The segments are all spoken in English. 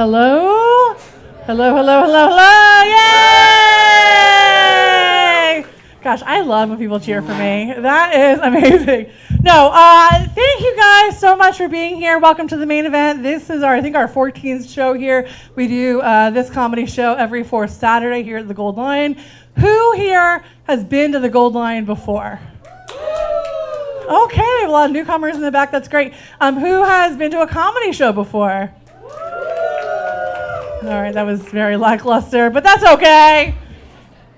Hello? Hello, hello, hello, hello. Yay! Gosh, I love when people cheer for me. That is amazing. No, thank you guys so much for being here. Welcome to the main event. This is our 14th show here. We do this comedy show every fourth Saturday here at the Gold Lion. Who here has been to the Gold Lion before? Okay, we have a lot of newcomers in the back. That's great. Who has been to a comedy show before? All right, that was very lackluster, but that's okay.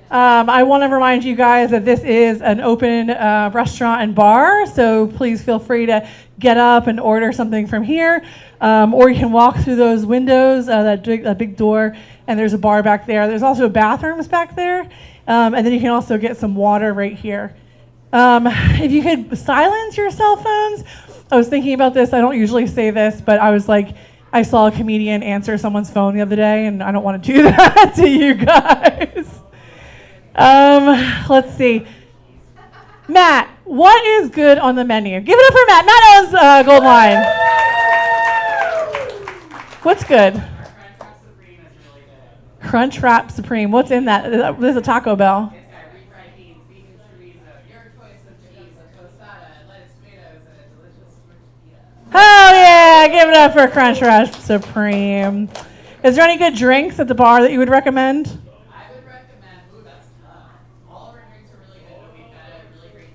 I want to remind you guys that this is an open restaurant and bar, so please feel free to get up and order something from here, or you can walk through those windows, that big door, and there's a bar back there. There's also bathrooms back there, and then you can also get some water right here. If you could silence your cell phones. I was thinking about this. I don't usually say this, but I was like, I saw a comedian answer someone's phone the other day, and I don't want to do that to you guys. Let's see. Matt, what is good on the menu? Give it up for Matt. Matt owns Gold Lion. What's good? Crunch Wrap Supreme. What's in that? There's a Taco Bell. It's got refried beans, vegan chorizo, your choice of cheese, a tostada, lettuce, tomatoes, and a delicious tortilla. Oh yeah, give it up for Crunch Wrap Supreme. Is there any good drinks at the bar that you would recommend? I would recommend, that's tough. All of our drinks are really good, but we've got a really great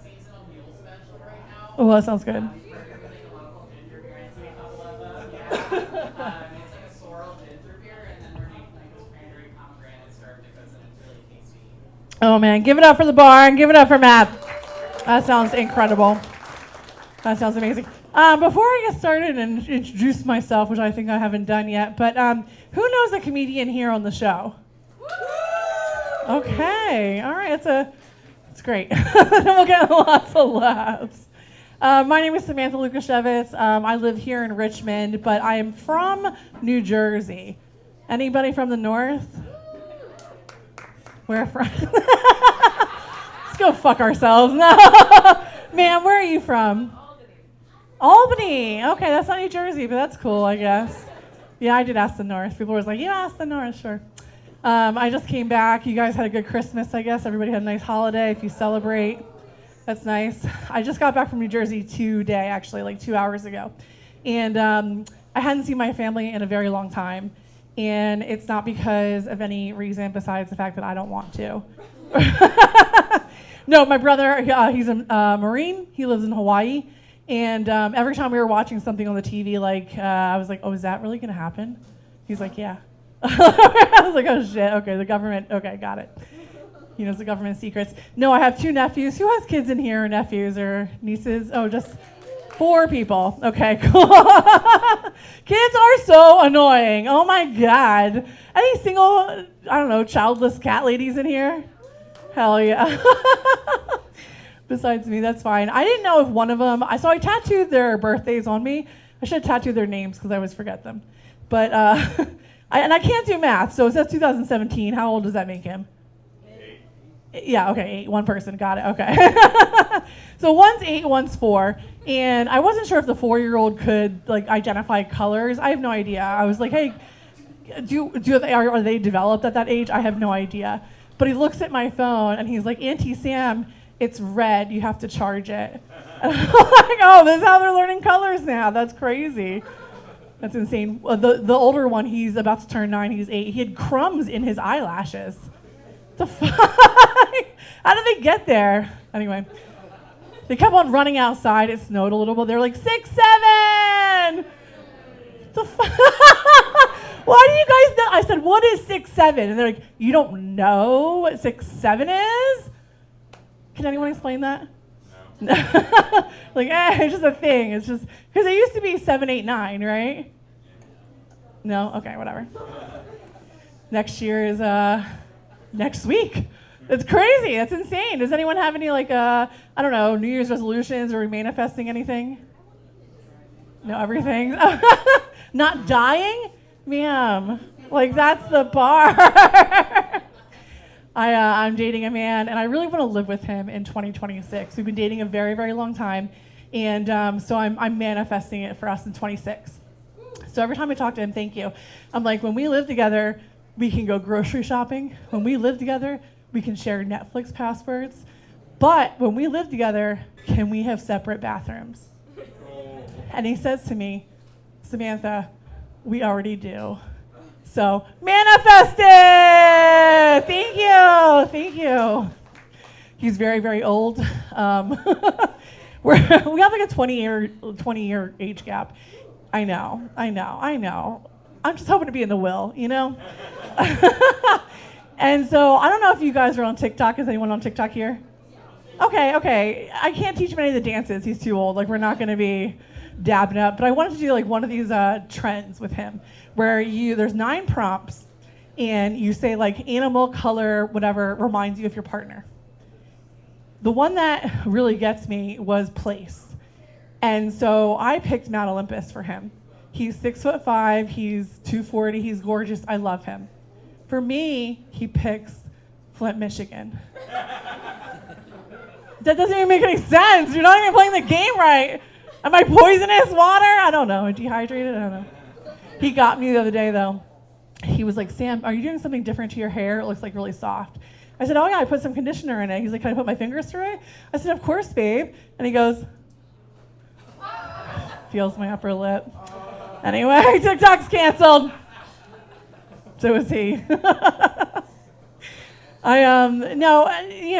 seasonal mule special right now. Oh, that sounds good. We're really a local ginger beer, and a couple of them. Yeah. It's like a sorrel ginger beer, and then we're making like this cranberry pomegranate syrup that goes in. It's really tasty. Oh man, give it up for the bar and give it up for Matt. That sounds incredible. That sounds amazing. Before I get started and introduce myself, which I think I haven't done yet, but who knows a comedian here on the show? Okay, all right, it's great. We'll get lots of laughs. My name is Samantha Lukasiewicz. I live here in Richmond, but I am from New Jersey. Anybody from the north? Where from? Let's go fuck ourselves. No. Man, where are you from? Albany. Okay, that's not New Jersey, but that's cool, I guess. Yeah, I did ask the north. People were like, you asked the north, sure. I just came back. You guys had a good Christmas, I guess. Everybody had a nice holiday if you celebrate. That's nice. I just got back from New Jersey today, actually, like 2 hours ago. And I hadn't seen my family in a very long time. And it's not because of any reason besides the fact that I don't want to. No, my brother, he's a Marine. He lives in Hawaii. And every time we were watching something on the TV, I was like, oh, is that really going to happen? He's like, yeah. I was like, oh, shit. Okay, the government. Okay, got it. He knows the government secrets. No, I have 2 nephews. Who has kids in here, or nephews or nieces? Oh, just 4 people. Okay, cool. Kids are so annoying. Oh, my God. Any single, childless cat ladies in here? Hell yeah. Besides me, that's fine. I didn't know if one of them, so I tattooed their birthdays on me. I should have tattooed their names because I always forget them. But, I can't do math, so it says 2017. How old does that make him? 8. Yeah, okay, 8. One person, got it, okay. So one's 8, one's 4. And I wasn't sure if the 4-year-old could, identify colors. I have no idea. I was like, hey, are they developed at that age? I have no idea. But he looks at my phone, and he's like, Auntie Sam, it's red, you have to charge it. And I'm like, oh, this is how they're learning colors now. That's crazy. That's insane. The older one, he's about to turn 9, he's 8. He had crumbs in his eyelashes. The fuck? How did they get there? Anyway, they kept on running outside. It snowed a little bit. They're like, 6, 7! The fuck? Why do you guys know? I said, what is 6, 7? And they're like, you don't know what 6, 7 is? Can anyone explain that? No. It's just a thing. It's just, because it used to be 7, 8, 9, right? No? Okay, whatever. Next year is next week. It's crazy. That's insane. Does anyone have any, New Year's resolutions, or are we manifesting anything? No, everything? Not dying? Ma'am. That's the bar. I'm dating a man, and I really want to live with him in 2026. We've been dating a very, very long time, and so I'm manifesting it for us in 26. So So every time I talk to him, thank you. I'm like, when we live together, we can go grocery shopping. When we live together, we can share Netflix passwords. But when we live together, can we have separate bathrooms? And he says to me, Samantha, we already do. So manifest it! Thank you. He's very, very old. We have like a 20-year age gap. I know. I'm just hoping to be in the will, you know? And so I don't know if you guys are on TikTok. Is anyone on TikTok here? Okay. I can't teach him any of the dances. He's too old. Like, we're not going to be dabbing up. But I wanted to do like one of these trends with him where there's 9 prompts and you say like animal, color, whatever reminds you of your partner. The one that really gets me was place. And so I picked Mount Olympus for him. He's 6'5", he's 240, he's gorgeous, I love him. For me, he picks Flint, Michigan. That doesn't even make any sense. You're not even playing the game right. Am I poisonous water? I don't know. Dehydrated? I don't know. He got me the other day, though. He was like, Sam, are you doing something different to your hair? It looks like really soft. I said, oh, yeah, I put some conditioner in it. He's like, can I put my fingers through it? I said, of course, babe. And he goes, feels my upper lip. Anyway, TikTok's canceled. So is he.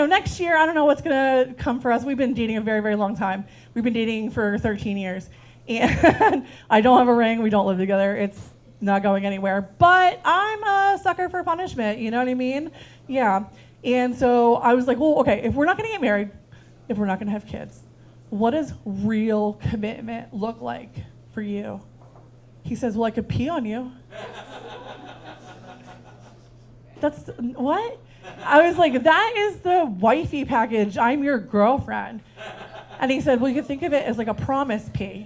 Next year, I don't know what's going to come for us. We've been dating a very, very long time. We've been dating for 13 years. And I don't have a ring. We don't live together. It's not going anywhere. But I'm a sucker for punishment. You know what I mean? Yeah. And so I was like, well, okay, if we're not going to get married, if we're not going to have kids, what does real commitment look like for you? He says, well, I could pee on you. That's, what? I was like, that is the wifey package. I'm your girlfriend. And he said, well, you could think of it as like a promise pee.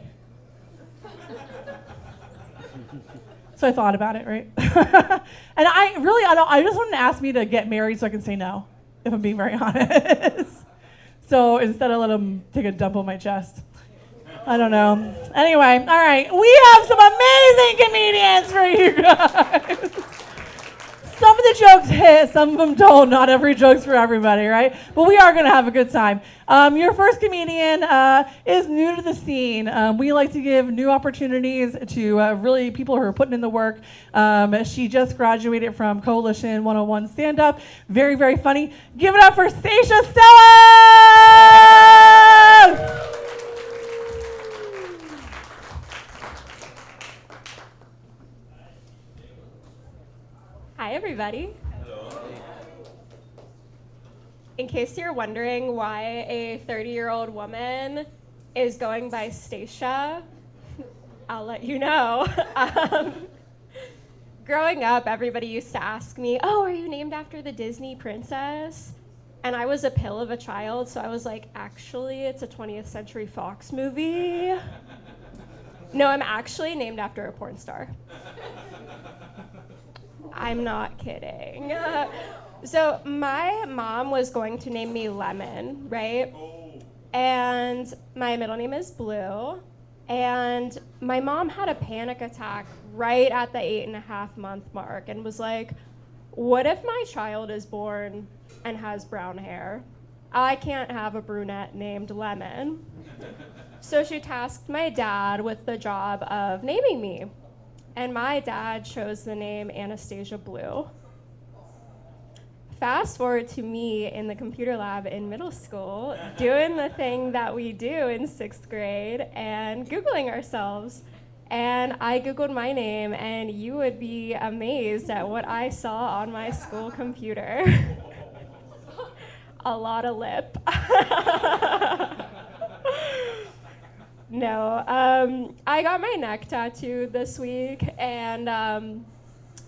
So I thought about it, right? And I just wanted to ask me to get married so I can say no, if I'm being very honest. So instead I let him take a dump on my chest. I don't know. Anyway, all right. We have some amazing comedians for you guys. Some of the jokes hit, some of them don't. Not every joke's for everybody, right? But we are going to have a good time. Your first comedian is new to the scene. We like to give new opportunities to really people who are putting in the work. She just graduated from Coalition 101 stand-up. Very, very funny. Give it up for Stasia Stela! Hi, everybody. Hello. In case you're wondering why a 30-year-old woman is going by Stasia, I'll let you know. Growing up, everybody used to ask me, oh, are you named after the Disney princess? And I was a pill of a child, so I was like, actually, it's a 20th Century Fox movie. No, I'm actually named after a porn star. I'm not kidding. So my mom was going to name me Lemon, right? And my middle name is Blue. And my mom had a panic attack right at the 8.5-month mark and was like, what if my child is born and has brown hair? I can't have a brunette named Lemon. So she tasked my dad with the job of naming me. And my dad chose the name Anastasia Blue. Fast forward to me in the computer lab in middle school, doing the thing that we do in 6th grade and Googling ourselves. And I Googled my name, and you would be amazed at what I saw on my school computer. A lot of lip. No, I got my neck tattooed this week, and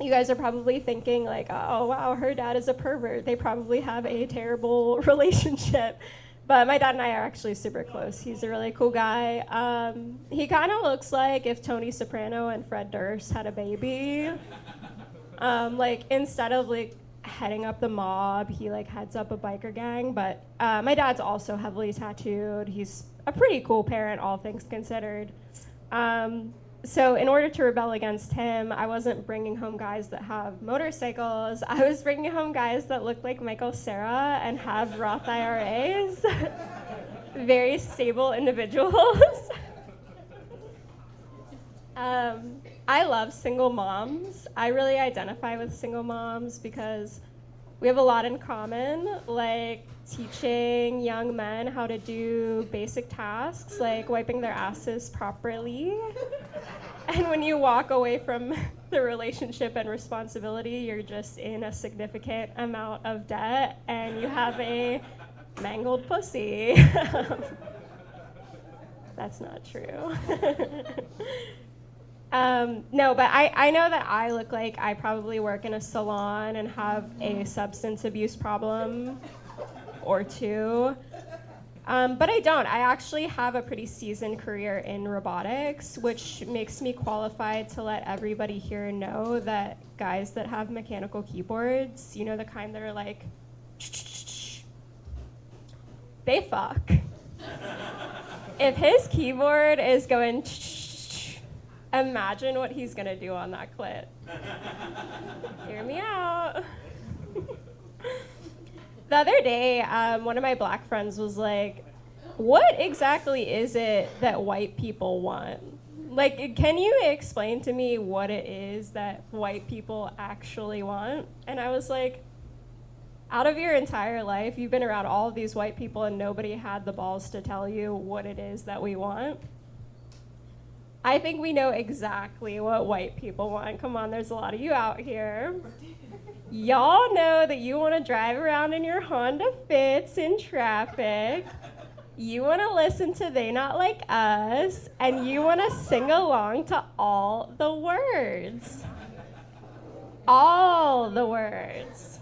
you guys are probably thinking like, oh wow, her dad is a pervert. They probably have a terrible relationship. But my dad and I are actually super close. He's a really cool guy. He kind of looks like if Tony Soprano and Fred Durst had a baby. Like instead of like heading up the mob, he like heads up a biker gang. But my dad's also heavily tattooed. He's a pretty cool parent, all things considered. So in order to rebel against him, I wasn't bringing home guys that have motorcycles. I was bringing home guys that look like Michael Cera and have Roth IRAs. Very stable individuals. I love single moms. I really identify with single moms because we have a lot in common, like teaching young men how to do basic tasks, like wiping their asses properly. And when you walk away from the relationship and responsibility, you're just in a significant amount of debt and you have a mangled pussy. That's not true. No, but I know that I look like I probably work in a salon and have a substance abuse problem or two. But I don't. I actually have a pretty seasoned career in robotics, which makes me qualified to let everybody here know that guys that have mechanical keyboards, you know, the kind that are like, they fuck. If his keyboard is going, imagine what he's gonna do on that clit. Hear me out. The other day, one of my black friends was like, what exactly is it that white people want? Like, can you explain to me what it is that white people actually want? And I was like, out of your entire life, you've been around all of these white people and nobody had the balls to tell you what it is that we want. I think we know exactly what white people want. Come on, there's a lot of you out here. Y'all know that you want to drive around in your Honda Fits in traffic. You want to listen to They Not Like Us, and you want to sing along to all the words. All the words.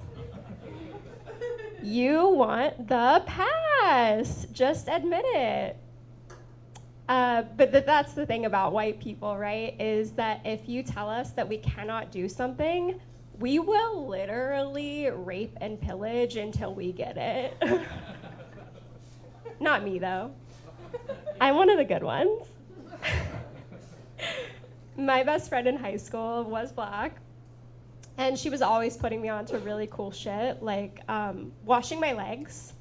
You want the pass. Just admit it. But that's the thing about white people, right? Is that if you tell us that we cannot do something, we will literally rape and pillage until we get it. Not me, though. I'm one of the good ones. My best friend in high school was black, and she was always putting me on to really cool shit, like washing my legs.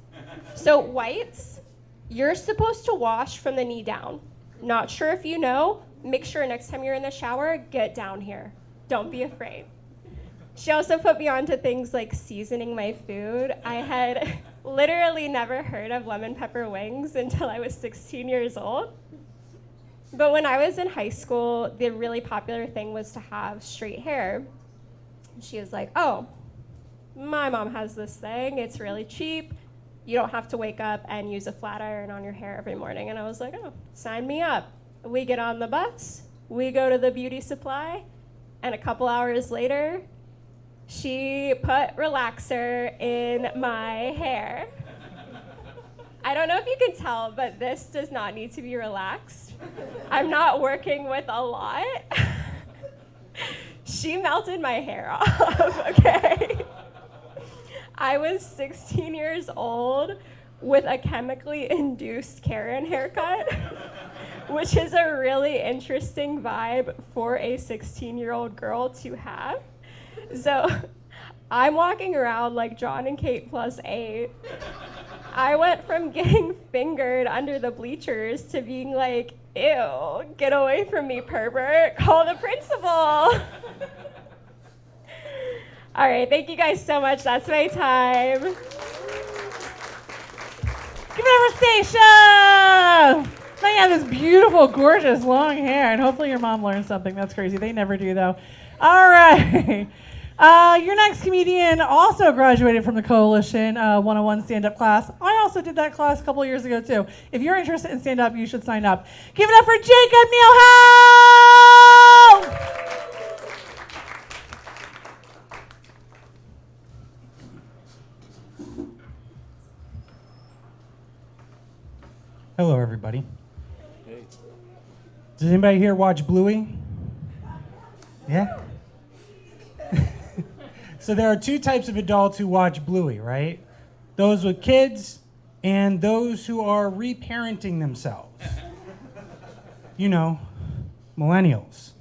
So whites, you're supposed to wash from the knee down. Not sure if you know, make sure next time you're in the shower, get down here. Don't be afraid. She also put me on to things like seasoning my food. I had literally never heard of lemon pepper wings until I was 16 years old. But when I was in high school, the really popular thing was to have straight hair. She was like, oh, my mom has this thing. It's really cheap. You don't have to wake up and use a flat iron on your hair every morning. And I was like, oh, sign me up. We get on the bus. We go to the beauty supply. And a couple hours later, she put relaxer in my hair. I don't know if you can tell, but this does not need to be relaxed. I'm not working with a lot. She melted my hair off, okay? I was 16 years old with a chemically induced Karen haircut, which is a really interesting vibe for a 16-year-old girl to have. So I'm walking around like John and Kate +8. I went from getting fingered under the bleachers to being like, ew, get away from me, pervert, call the principal. All right, thank you guys so much. That's my time. Give it up for Stasia! Now you have this beautiful, gorgeous, long hair, and hopefully your mom learned something. That's crazy. They never do, though. All right. Your next comedian also graduated from the Coalition 101 stand-up class. I also did that class a couple of years ago, too. If you're interested in stand-up, you should sign up. Give it up for Jacob Neal-Helt! Hello, everybody. Hey. Does anybody here watch Bluey? Yeah? So there are two types of adults who watch Bluey, right? Those with kids and those who are reparenting themselves. You know, millennials.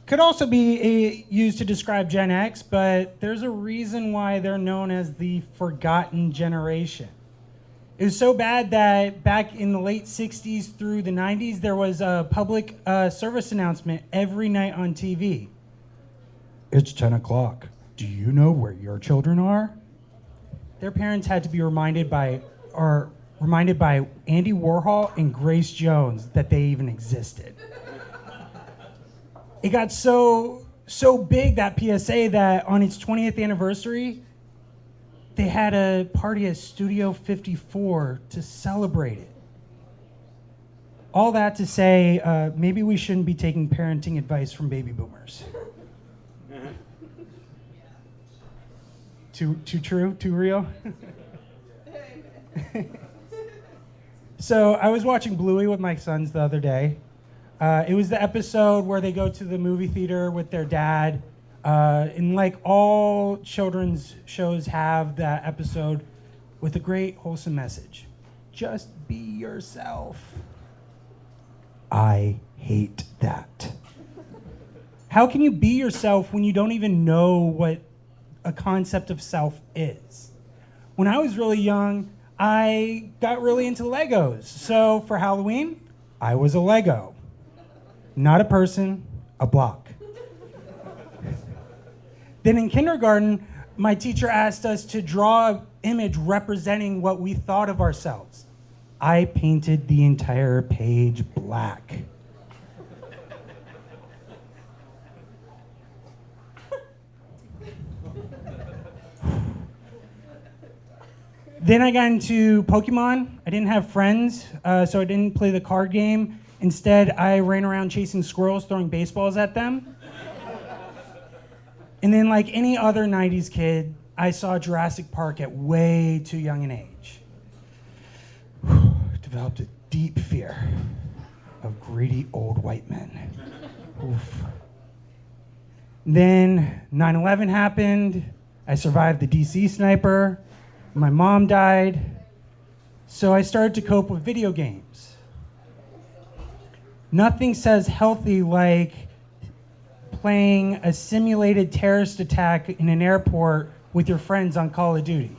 Could also be used to describe Gen X, but there's a reason why they're known as the forgotten generation. It was so bad that back in the late 60s through the 90s, there was a public service announcement every night on TV. It's 10 o'clock. Do you know where your children are? Their parents had to be reminded by Andy Warhol and Grace Jones that they even existed. It got so big, that PSA, that on its 20th anniversary, they had a party at Studio 54 to celebrate it. All that to say, maybe we shouldn't be taking parenting advice from baby boomers. Too true? Too real? So I was watching Bluey with my sons the other day. It was the episode where they go to the movie theater with their dad. And like all children's shows have that episode with a great wholesome message. Just be yourself. I hate that. How can you be yourself when you don't even know what a concept of self is? When I was really young, I got really into Legos. So for Halloween, I was a Lego. Not a person, a block. Then in kindergarten, my teacher asked us to draw an image representing what we thought of ourselves. I painted the entire page black. Then I got into Pokemon. I didn't have friends, so I didn't play the card game. Instead, I ran around chasing squirrels, throwing baseballs at them. And then, like any other 90s kid, I saw Jurassic Park at way too young an age. Developed a deep fear of greedy old white men. Oof. Then 9/11 happened. I survived the DC sniper. My mom died. So I started to cope with video games. Nothing says healthy like playing a simulated terrorist attack in an airport with your friends on Call of Duty.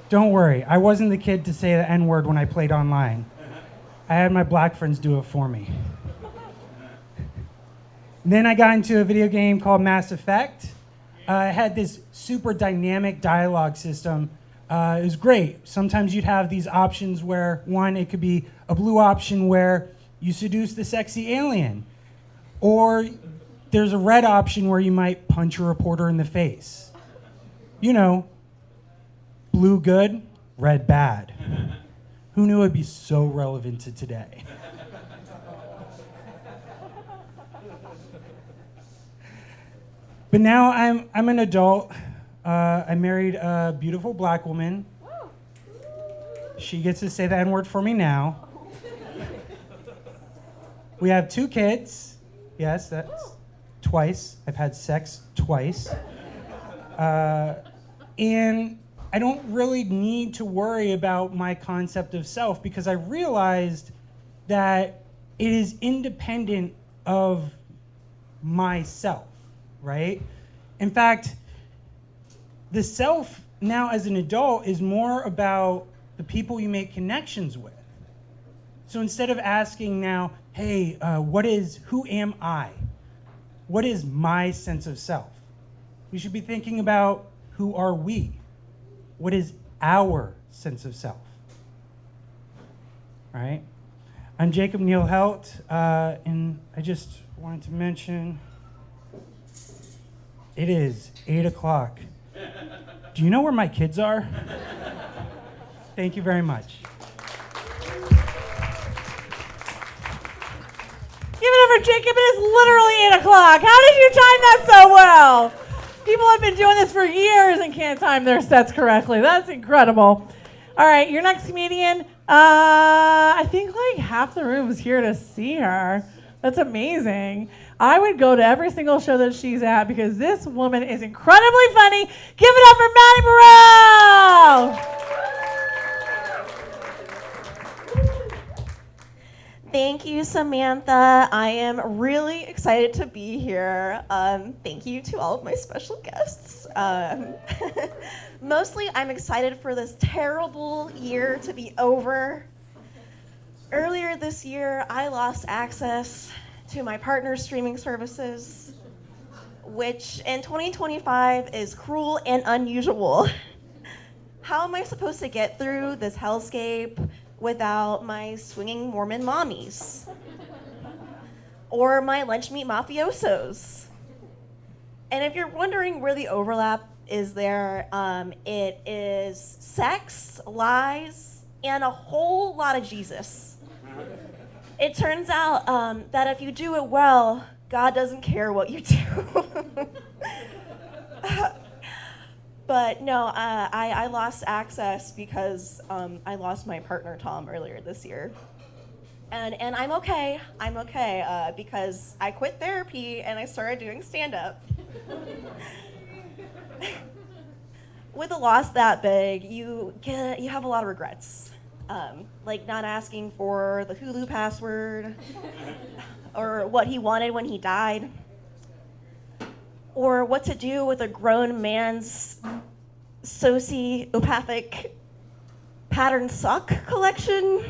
Don't worry, I wasn't the kid to say the N-word when I played online. I had my black friends do it for me. Then I got into a video game called Mass Effect. It had this super dynamic dialogue system. It was great. Sometimes you'd have these options where, one, it could be a blue option where you seduce the sexy alien. Or there's a red option where you might punch a reporter in the face. You know, blue good, red bad. Who knew it'd be so relevant to today? But now I'm an adult. I married a beautiful black woman. She gets to say the N-word for me now. We have 2 kids. Yes, that's twice. I've had sex twice. And I don't really need to worry about my concept of self because I realized that it is independent of myself, right? In fact, the self now as an adult is more about the people you make connections with. So instead of asking now, hey, who am I? What is my sense of self? We should be thinking about who are we? What is our sense of self? All right? I'm Jacob Neal-Helt, and I just wanted to mention it is 8 o'clock. Do you know where my kids are? Thank you very much. Give it up for Jacob. It is literally 8 o'clock. How did you time that so well? People have been doing this for years and can't time their sets correctly. That's incredible. All right, your next comedian. I think like half the room is here to see her. That's amazing. I would go to every single show that she's at because this woman is incredibly funny. Give it up for Maddi Baril. Thank you, Samantha. I am really excited to be here. Thank you to all of my special guests. Mostly, I'm excited for this terrible year to be over. Earlier this year, I lost access to my partner's streaming services, which in 2025 is cruel and unusual. How am I supposed to get through this hellscape without my swinging Mormon mommies? Or my lunch meat mafiosos? And if you're wondering where the overlap is there, it is sex, lies, and a whole lot of Jesus. It turns out that if you do it well, God doesn't care what you do. But no, I lost access because I lost my partner, Tom, earlier this year. And I'm okay. I'm okay because I quit therapy and I started doing stand-up. With a loss that big, you have a lot of regrets. Like not asking for the Hulu password or what he wanted when he died. Or what to do with a grown man's sociopathic pattern sock collection.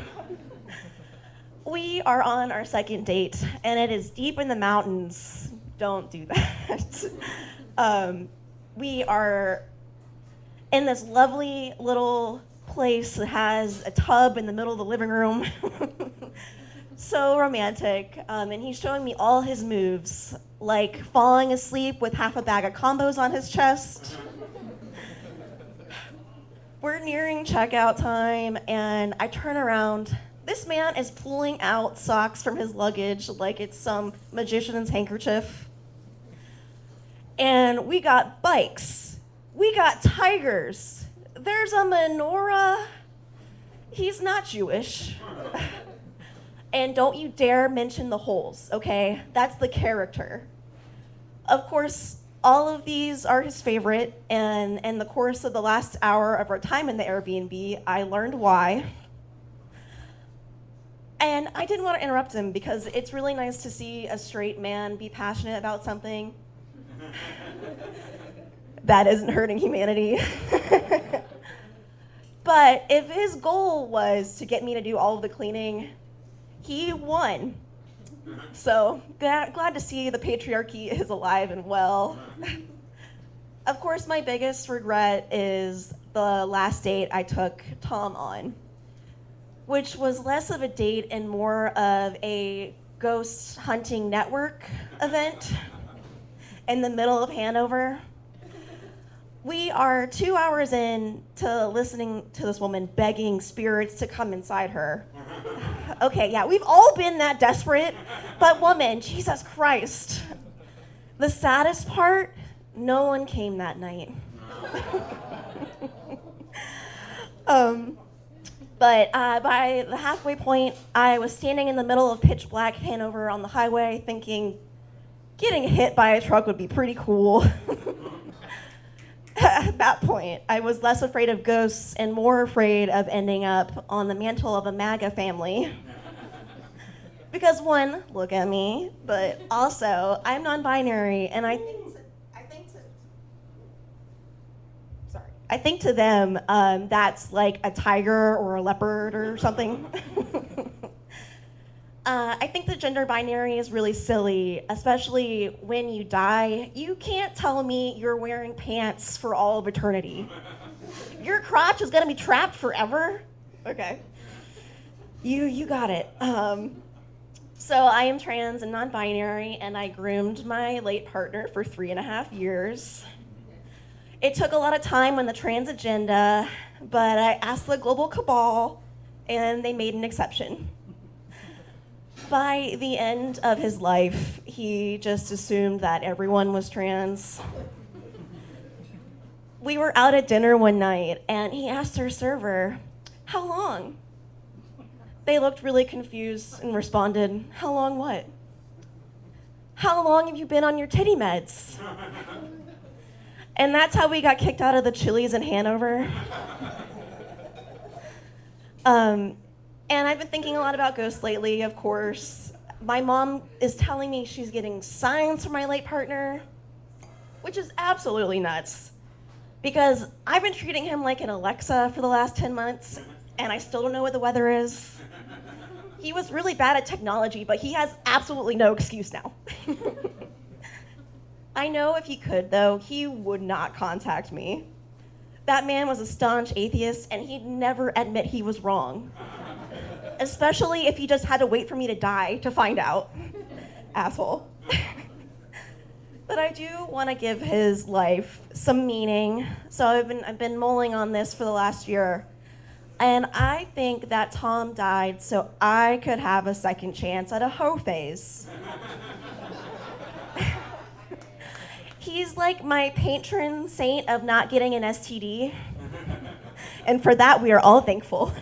We are on our second date, and it is deep in the mountains. Don't do that. We are in this lovely little place that has a tub in the middle of the living room. So romantic, and he's showing me all his moves, like falling asleep with half a bag of combos on his chest. We're nearing checkout time, and I turn around. This man is pulling out socks from his luggage like it's some magician's handkerchief. And we got bikes. We got tigers. There's a menorah. He's not Jewish. And don't you dare mention the holes, okay? That's the character. Of course, all of these are his favorite, and in the course of the last hour of our time in the Airbnb, I learned why. And I didn't want to interrupt him because it's really nice to see a straight man be passionate about something that isn't hurting humanity. But if his goal was to get me to do all of the cleaning, he won. So glad to see the patriarchy is alive and well. Of course, my biggest regret is the last date I took Tom on, which was less of a date and more of a ghost hunting network event in the middle of Hanover. We are 2 hours in to listening to this woman begging spirits to come inside her. Okay, yeah, we've all been that desperate, but woman, Jesus Christ. The saddest part, no one came that night. But by the halfway point, I was standing in the middle of pitch black Hanover on the highway thinking, getting hit by a truck would be pretty cool. At that point, I was less afraid of ghosts and more afraid of ending up on the mantle of a MAGA family. Because one, look at me, but also I'm non-binary, and I think to them that's like a tiger or a leopard or something. I think the gender binary is really silly, especially when you die. You can't tell me you're wearing pants for all of eternity. Your crotch is gonna be trapped forever? Okay. You got it. So I am trans and non-binary, and I groomed my late partner for 3.5 years. It took a lot of time on the trans agenda, but I asked the global cabal, and they made an exception. By the end of his life, he just assumed that everyone was trans. We were out at dinner one night, and he asked our server, "How long?" They looked really confused and responded, "How long what?" "How long have you been on your titty meds?" And that's how we got kicked out of the Chili's in Hanover. And I've been thinking a lot about ghosts lately, of course. My mom is telling me she's getting signs from my late partner, which is absolutely nuts. Because I've been treating him like an Alexa for the last 10 months, and I still don't know what the weather is. He was really bad at technology, but he has absolutely no excuse now. I know if he could, though, he would not contact me. That man was a staunch atheist, and he'd never admit he was wrong. Especially if he just had to wait for me to die to find out. Asshole. But I do want to give his life some meaning. So I've been mulling on this for the last year. And I think that Tom died so I could have a second chance at a hoe phase. He's like my patron saint of not getting an STD. And for that, we are all thankful.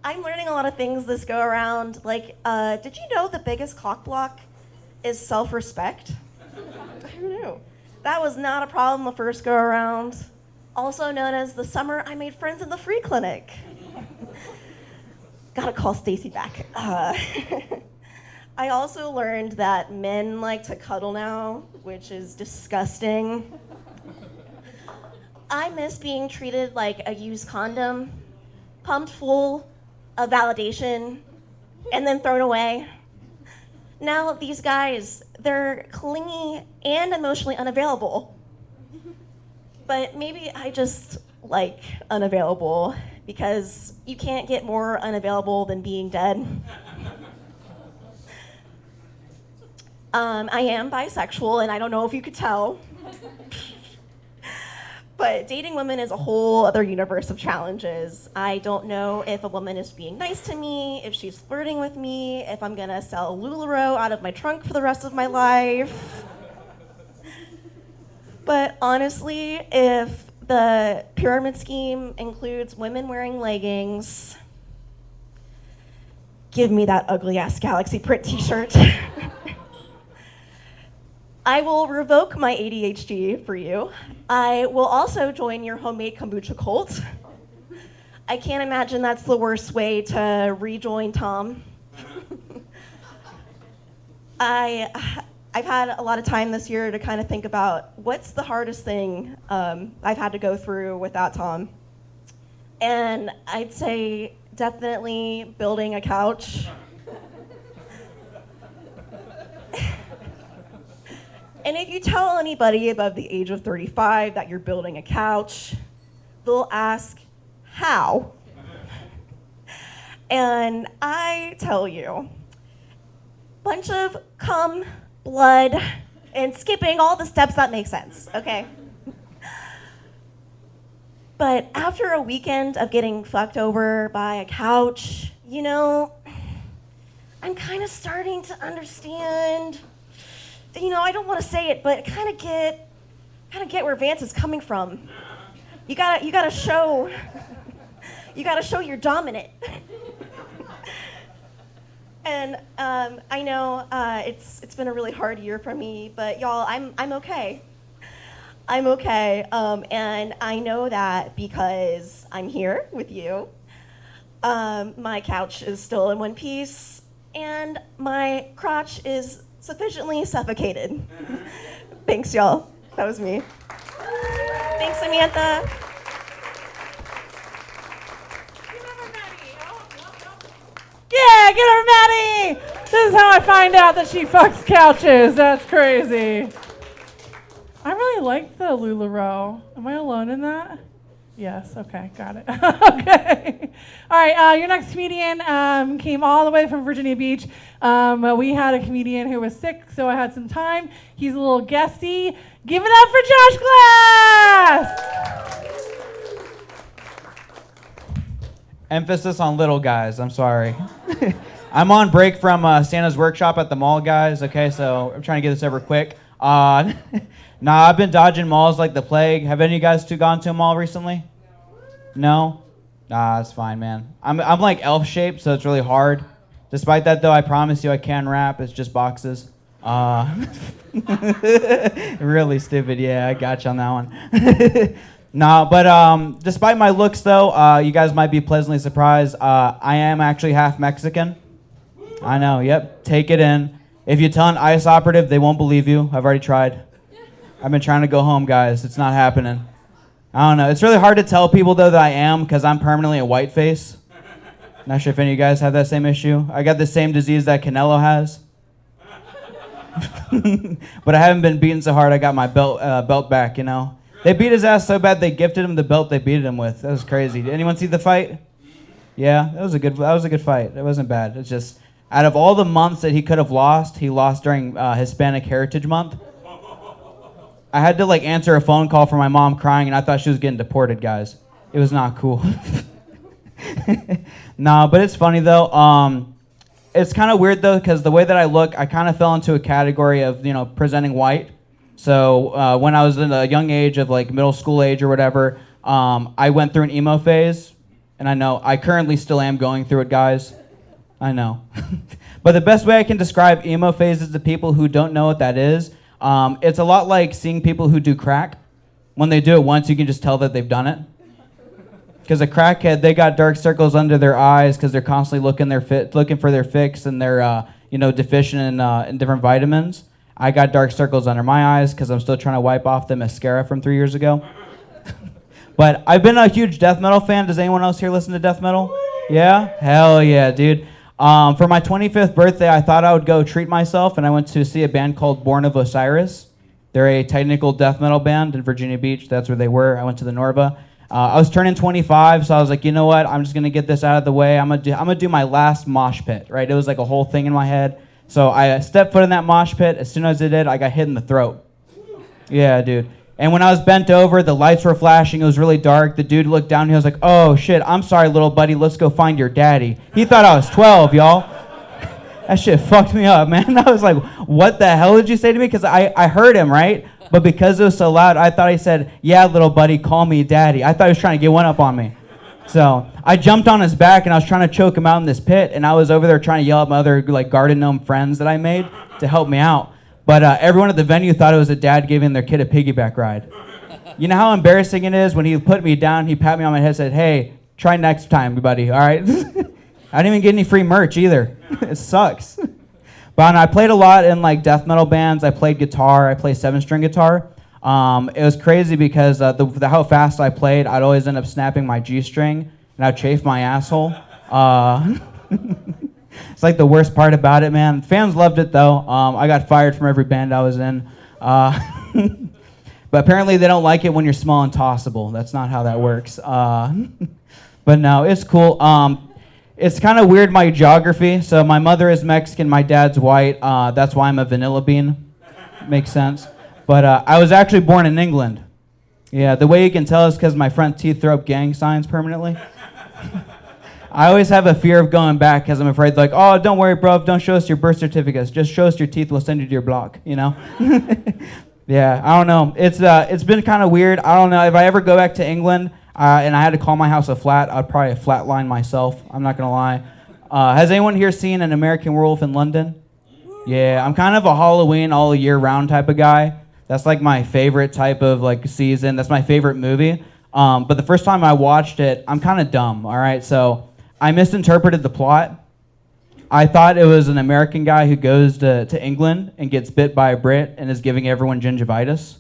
I'm learning a lot of things this go around. Like, did you know the biggest cock block is self-respect? I don't know. That was not a problem the first go around. Also known as the summer I made friends in the free clinic. Gotta call Stacy back. I also learned that men like to cuddle now, which is disgusting. I miss being treated like a used condom, pumped full of validation, and then thrown away. Now these guys, they're clingy and emotionally unavailable. But maybe I just like unavailable because you can't get more unavailable than being dead. I am bisexual, and I don't know if you could tell. But dating women is a whole other universe of challenges. I don't know if a woman is being nice to me, if she's flirting with me, if I'm gonna sell LuLaRoe out of my trunk for the rest of my life. But honestly, if the pyramid scheme includes women wearing leggings, give me that ugly ass galaxy print t-shirt. I will revoke my ADHD for you. I will also join your homemade kombucha cult. I can't imagine that's the worst way to rejoin Tom. I've had a lot of time this year to kind of think about what's the hardest thing I've had to go through without Tom. And I'd say definitely building a couch. And if you tell anybody above the age of 35 that you're building a couch, they'll ask, how? And I tell you, bunch of cum, blood, and skipping all the steps that make sense, okay? But after a weekend of getting fucked over by a couch, you know, I'm kind of starting to understand. You know, I don't want to say it, but kind of get where Vance is coming from. You gotta show you're dominant. And I know it's been a really hard year for me, but y'all, I'm okay. I'm okay, and I know that because I'm here with you. My couch is still in one piece, and my crotch is sufficiently suffocated. Thanks, y'all. That was me. Thanks, Samantha. Yeah, get her, Maddie! This is how I find out that she fucks couches. That's crazy. I really like the LuLaRoe. Am I alone in that? Yes, okay, got it. Okay. All right, your next comedian came all the way from Virginia Beach. We had a comedian who was sick, so I had some time. He's a little guesty. Give it up for Josh Glass! Emphasis on little guys, I'm sorry. I'm on break from Santa's workshop at the mall, guys, okay, so I'm trying to get this over quick. Nah, I've been dodging malls like the plague. Have any of you guys two gone to a mall recently? No? Nah, that's fine, man. I'm like elf-shaped, so it's really hard. Despite that, though, I promise you I can rap. It's just boxes. Really stupid. Yeah, I got you on that one. No, but despite my looks, though, you guys might be pleasantly surprised. I am actually half Mexican. I know, yep. Take it in. If you tell an ICE operative, they won't believe you. I've already tried. I've been trying to go home, guys. It's not happening. I don't know. It's really hard to tell people, though, that I am because I'm permanently a white face. Not sure if any of you guys have that same issue. I got the same disease that Canelo has. But I haven't been beaten so hard I got my belt back, you know. They beat his ass so bad they gifted him the belt they beat him with. That was crazy. Did anyone see the fight? Yeah, that was a good fight. It wasn't bad. It's just out of all the months that he could have lost, he lost during Hispanic Heritage Month. I had to like answer a phone call from my mom crying, and I thought she was getting deported, guys. It was not cool. No, but it's funny though. It's kind of weird though, because the way that I look, I kind of fell into a category of, you know, presenting white. So when I was in a young age of like middle school age or whatever, I went through an emo phase, and I know I currently still am going through it, guys. I know. But the best way I can describe emo phases to people who don't know what that is, it's a lot like seeing people who do crack. When they do it once, you can just tell that they've done it. Because a crackhead, they got dark circles under their eyes because they're constantly looking for their fix, and they're deficient in different vitamins. I got dark circles under my eyes because I'm still trying to wipe off the mascara from 3 years ago. But I've been a huge death metal fan. Does anyone else here listen to death metal? Yeah? Hell yeah, dude. For my 25th birthday, I thought I would go treat myself, and I went to see a band called Born of Osiris. They're a technical death metal band in Virginia Beach. That's where they were. I went to the Norva. I was turning 25, so I was like, you know what? I'm just gonna get this out of the way. I'm gonna do my last mosh pit, right? It was like a whole thing in my head. So I stepped foot in that mosh pit. As soon as I did, I got hit in the throat. Yeah, dude. And when I was bent over, the lights were flashing. It was really dark. The dude looked down. He was like, "Oh shit, I'm sorry, little buddy. Let's go find your daddy." He thought I was 12, y'all. That shit fucked me up, man. I was like, "What the hell did you say to me?" Because I heard him, right? But because it was so loud, I thought he said, "Yeah, little buddy, call me daddy." I thought he was trying to get one up on me. So I jumped on his back, and I was trying to choke him out in this pit, and I was over there trying to yell at my other like garden gnome friends that I made to help me out. But everyone at the venue thought it was a dad giving their kid a piggyback ride. You know how embarrassing it is when he put me down, he pat me on my head and said, "Hey, try next time, buddy, all right?" I didn't even get any free merch either. It sucks. But I played a lot in like death metal bands. I played guitar. I play 7-string guitar. It was crazy because how fast I played, I'd always end up snapping my G-string, and I'd chafe my asshole. It's like the worst part about it, man. Fans loved it though. I got fired from every band I was in. But apparently they don't like it when you're small and tossable. That's not how that works. But no, it's cool. It's kind of weird, my geography. So my mother is Mexican, my dad's white. That's why I'm a vanilla bean. Makes sense. But I was actually born in England. Yeah, the way you can tell is because my front teeth throw up gang signs permanently. I always have a fear of going back because I'm afraid, like, "Oh, don't worry, bro. Don't show us your birth certificates. Just show us your teeth. We'll send you to your block," you know? Yeah, I don't know. It's been kind of weird. I don't know. If I ever go back to England and I had to call my house a flat, I'd probably flatline myself. I'm not going to lie. Has anyone here seen An American Werewolf in London? Yeah, I'm kind of a Halloween all year round type of guy. That's like my favorite type of like season. That's my favorite movie. But the first time I watched it, I'm kind of dumb, all right? So I misinterpreted the plot. I thought it was an American guy who goes to England and gets bit by a Brit and is giving everyone gingivitis.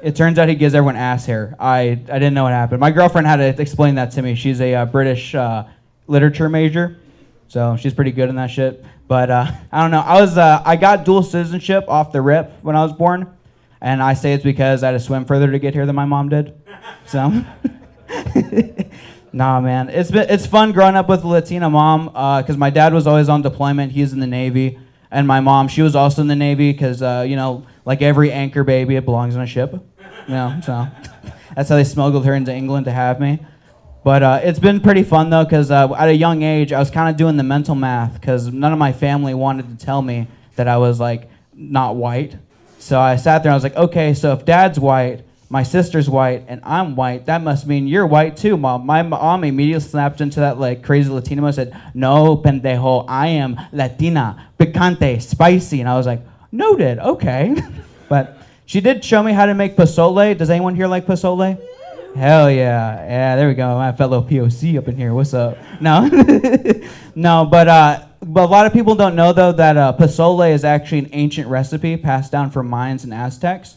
It turns out he gives everyone ass hair. I didn't know what happened. My girlfriend had to explain that to me. She's a British literature major, so she's pretty good in that shit. But I don't know. I got dual citizenship off the rip when I was born, and I say it's because I had to swim further to get here than my mom did. So, nah, man, it's fun growing up with a Latina mom because my dad was always on deployment. He's in the Navy, and my mom, she was also in the Navy because like every anchor baby, it belongs on a ship. So that's how they smuggled her into England to have me. But it's been pretty fun, though, because at a young age, I was kind of doing the mental math because none of my family wanted to tell me that I was, like, not white. So I sat there and I was like, okay, so if Dad's white, my sister's white, and I'm white, that must mean you're white, too, Mom. My mom immediately snapped into that, like, crazy Latino and said, "No, pendejo, I am Latina, picante, spicy." And I was like, noted, okay. But She did show me how to make pozole. Does anyone here like pozole? Hell yeah. Yeah, there we go. My fellow POC up in here. What's up? No. No, but a lot of people don't know, though, that pozole is actually an ancient recipe passed down from Mayans and Aztecs.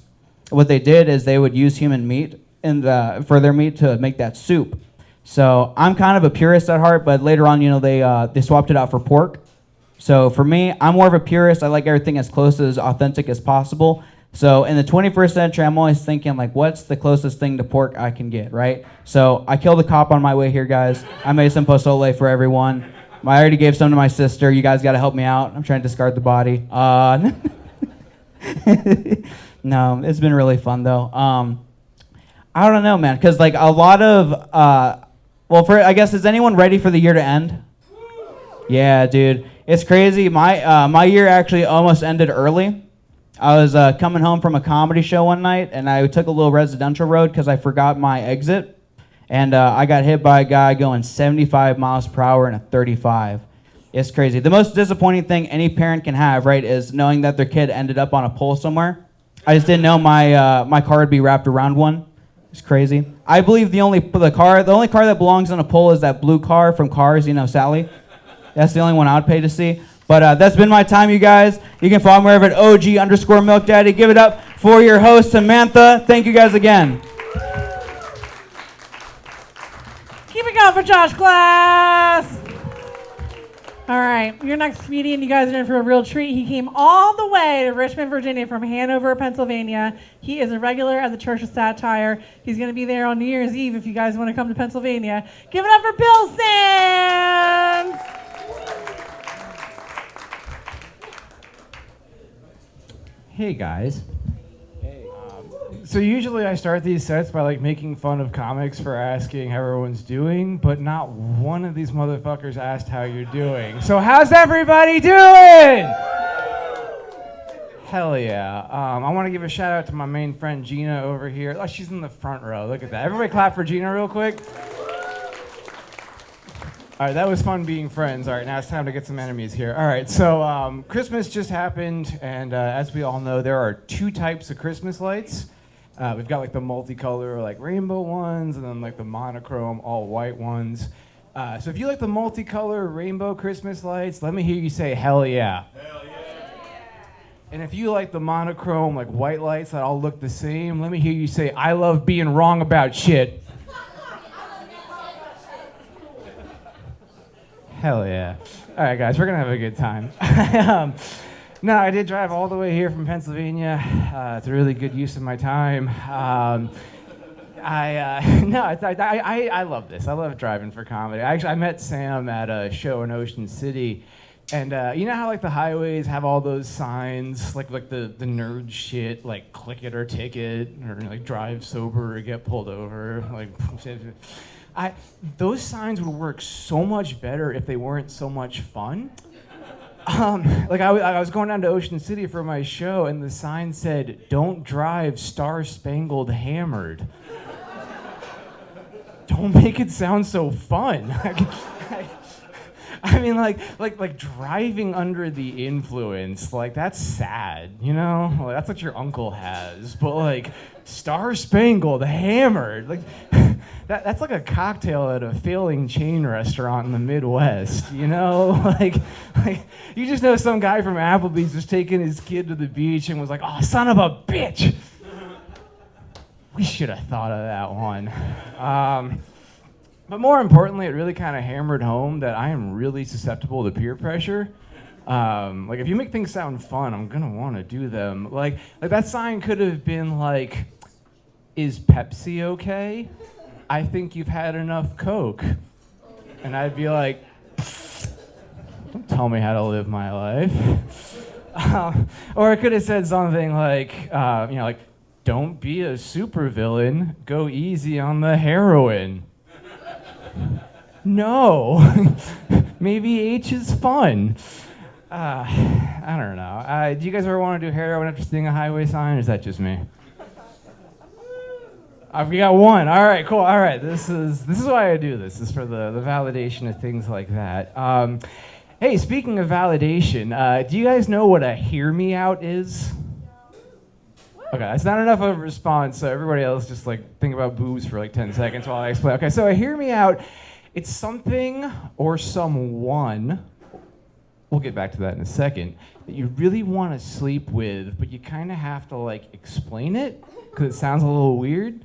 What they did is they would use human meat for their meat to make that soup. So I'm kind of a purist at heart, but later on, they swapped it out for pork. So for me, I'm more of a purist. I like everything as close to as authentic as possible. So in the 21st century, I'm always thinking, like, what's the closest thing to pork I can get, right? So I killed a cop on my way here, guys. I made some pozole for everyone. I already gave some to my sister. You guys got to help me out. I'm trying to discard the body. No, it's been really fun, though. I don't know, man, because, like, a lot of, I guess, is anyone ready for the year to end? Yeah, dude. It's crazy. My year actually almost ended early. I was coming home from a comedy show one night, and I took a little residential road because I forgot my exit, and I got hit by a guy going 75 miles per hour in a 35. It's crazy. The most disappointing thing any parent can have, right, is knowing that their kid ended up on a pole somewhere. I just didn't know my car would be wrapped around one. It's crazy. I believe the only car that belongs on a pole is that blue car from Cars, Sally. That's the only one I would pay to see. But that's been my time, you guys. You can follow me over at OG_MilkDaddy. Give it up for your host, Samantha. Thank you guys again. Keep it going for Josh Glass. All right, your next comedian, you guys are in for a real treat. He came all the way to Richmond, Virginia from Hanover, Pennsylvania. He is a regular at the Church of Satire. He's going to be there on New Year's Eve if you guys want to come to Pennsylvania. Give it up for Bill Sands. Hey guys. So usually I start these sets by making fun of comics for asking how everyone's doing, but not one of these motherfuckers asked how you're doing. So how's everybody doing? Hell yeah. I want to give a shout out to my main friend Gina over here. Oh, she's in the front row. Look at that. Everybody clap for Gina real quick. All right, that was fun being friends. All right, now it's time to get some enemies here. All right, so Christmas just happened, and as we all know, there are two types of Christmas lights. We've got the multicolor, rainbow ones, and then the monochrome, all white ones. So if you like the multicolor rainbow Christmas lights, let me hear you say, hell yeah. Hell yeah. And if you like the monochrome, white lights that all look the same, let me hear you say, I love being wrong about shit. Hell yeah. All right, guys, we're going to have a good time. No, I did drive all the way here from Pennsylvania. It's a really good use of my time. I love this. I love driving for comedy. I met Sam at a show in Ocean City. And you know how the highways have all those signs, the nerd shit, click it or ticket, or drive sober or get pulled over, those signs would work so much better if they weren't so much fun. I was going down to Ocean City for my show, and the sign said, "Don't drive star-spangled hammered." Don't make it sound so fun. I mean, driving under the influence, that's sad, that's what your uncle has. But star-spangled hammered, that's like a cocktail at a failing chain restaurant in the Midwest, you just know some guy from Applebee's was taking his kid to the beach and was like, "Oh, son of a bitch." We should have thought of that one. But more importantly, it really kind of hammered home that I am really susceptible to peer pressure. If you make things sound fun, I'm gonna want to do them. That sign could have been "Is Pepsi okay? I think you've had enough Coke." And I'd be like, "Don't tell me how to live my life." Or it could have said something "Don't be a supervillain. Go easy on the heroin." No. Maybe H is fun. I don't know. Do you guys ever want to do heroin after seeing a highway sign, or is that just me? We got one. All right, cool. All right, this is why I do this. This is for the validation of things like that. Hey, speaking of validation, do you guys know what a hear me out is? Woo! Okay, that's not enough of a response, so everybody else just like think about boobs for like 10 seconds while I explain. Okay, so hear me out. It's something or someone, we'll get back to that in a second, that you really want to sleep with, but you kind of have to like explain it because it sounds a little weird.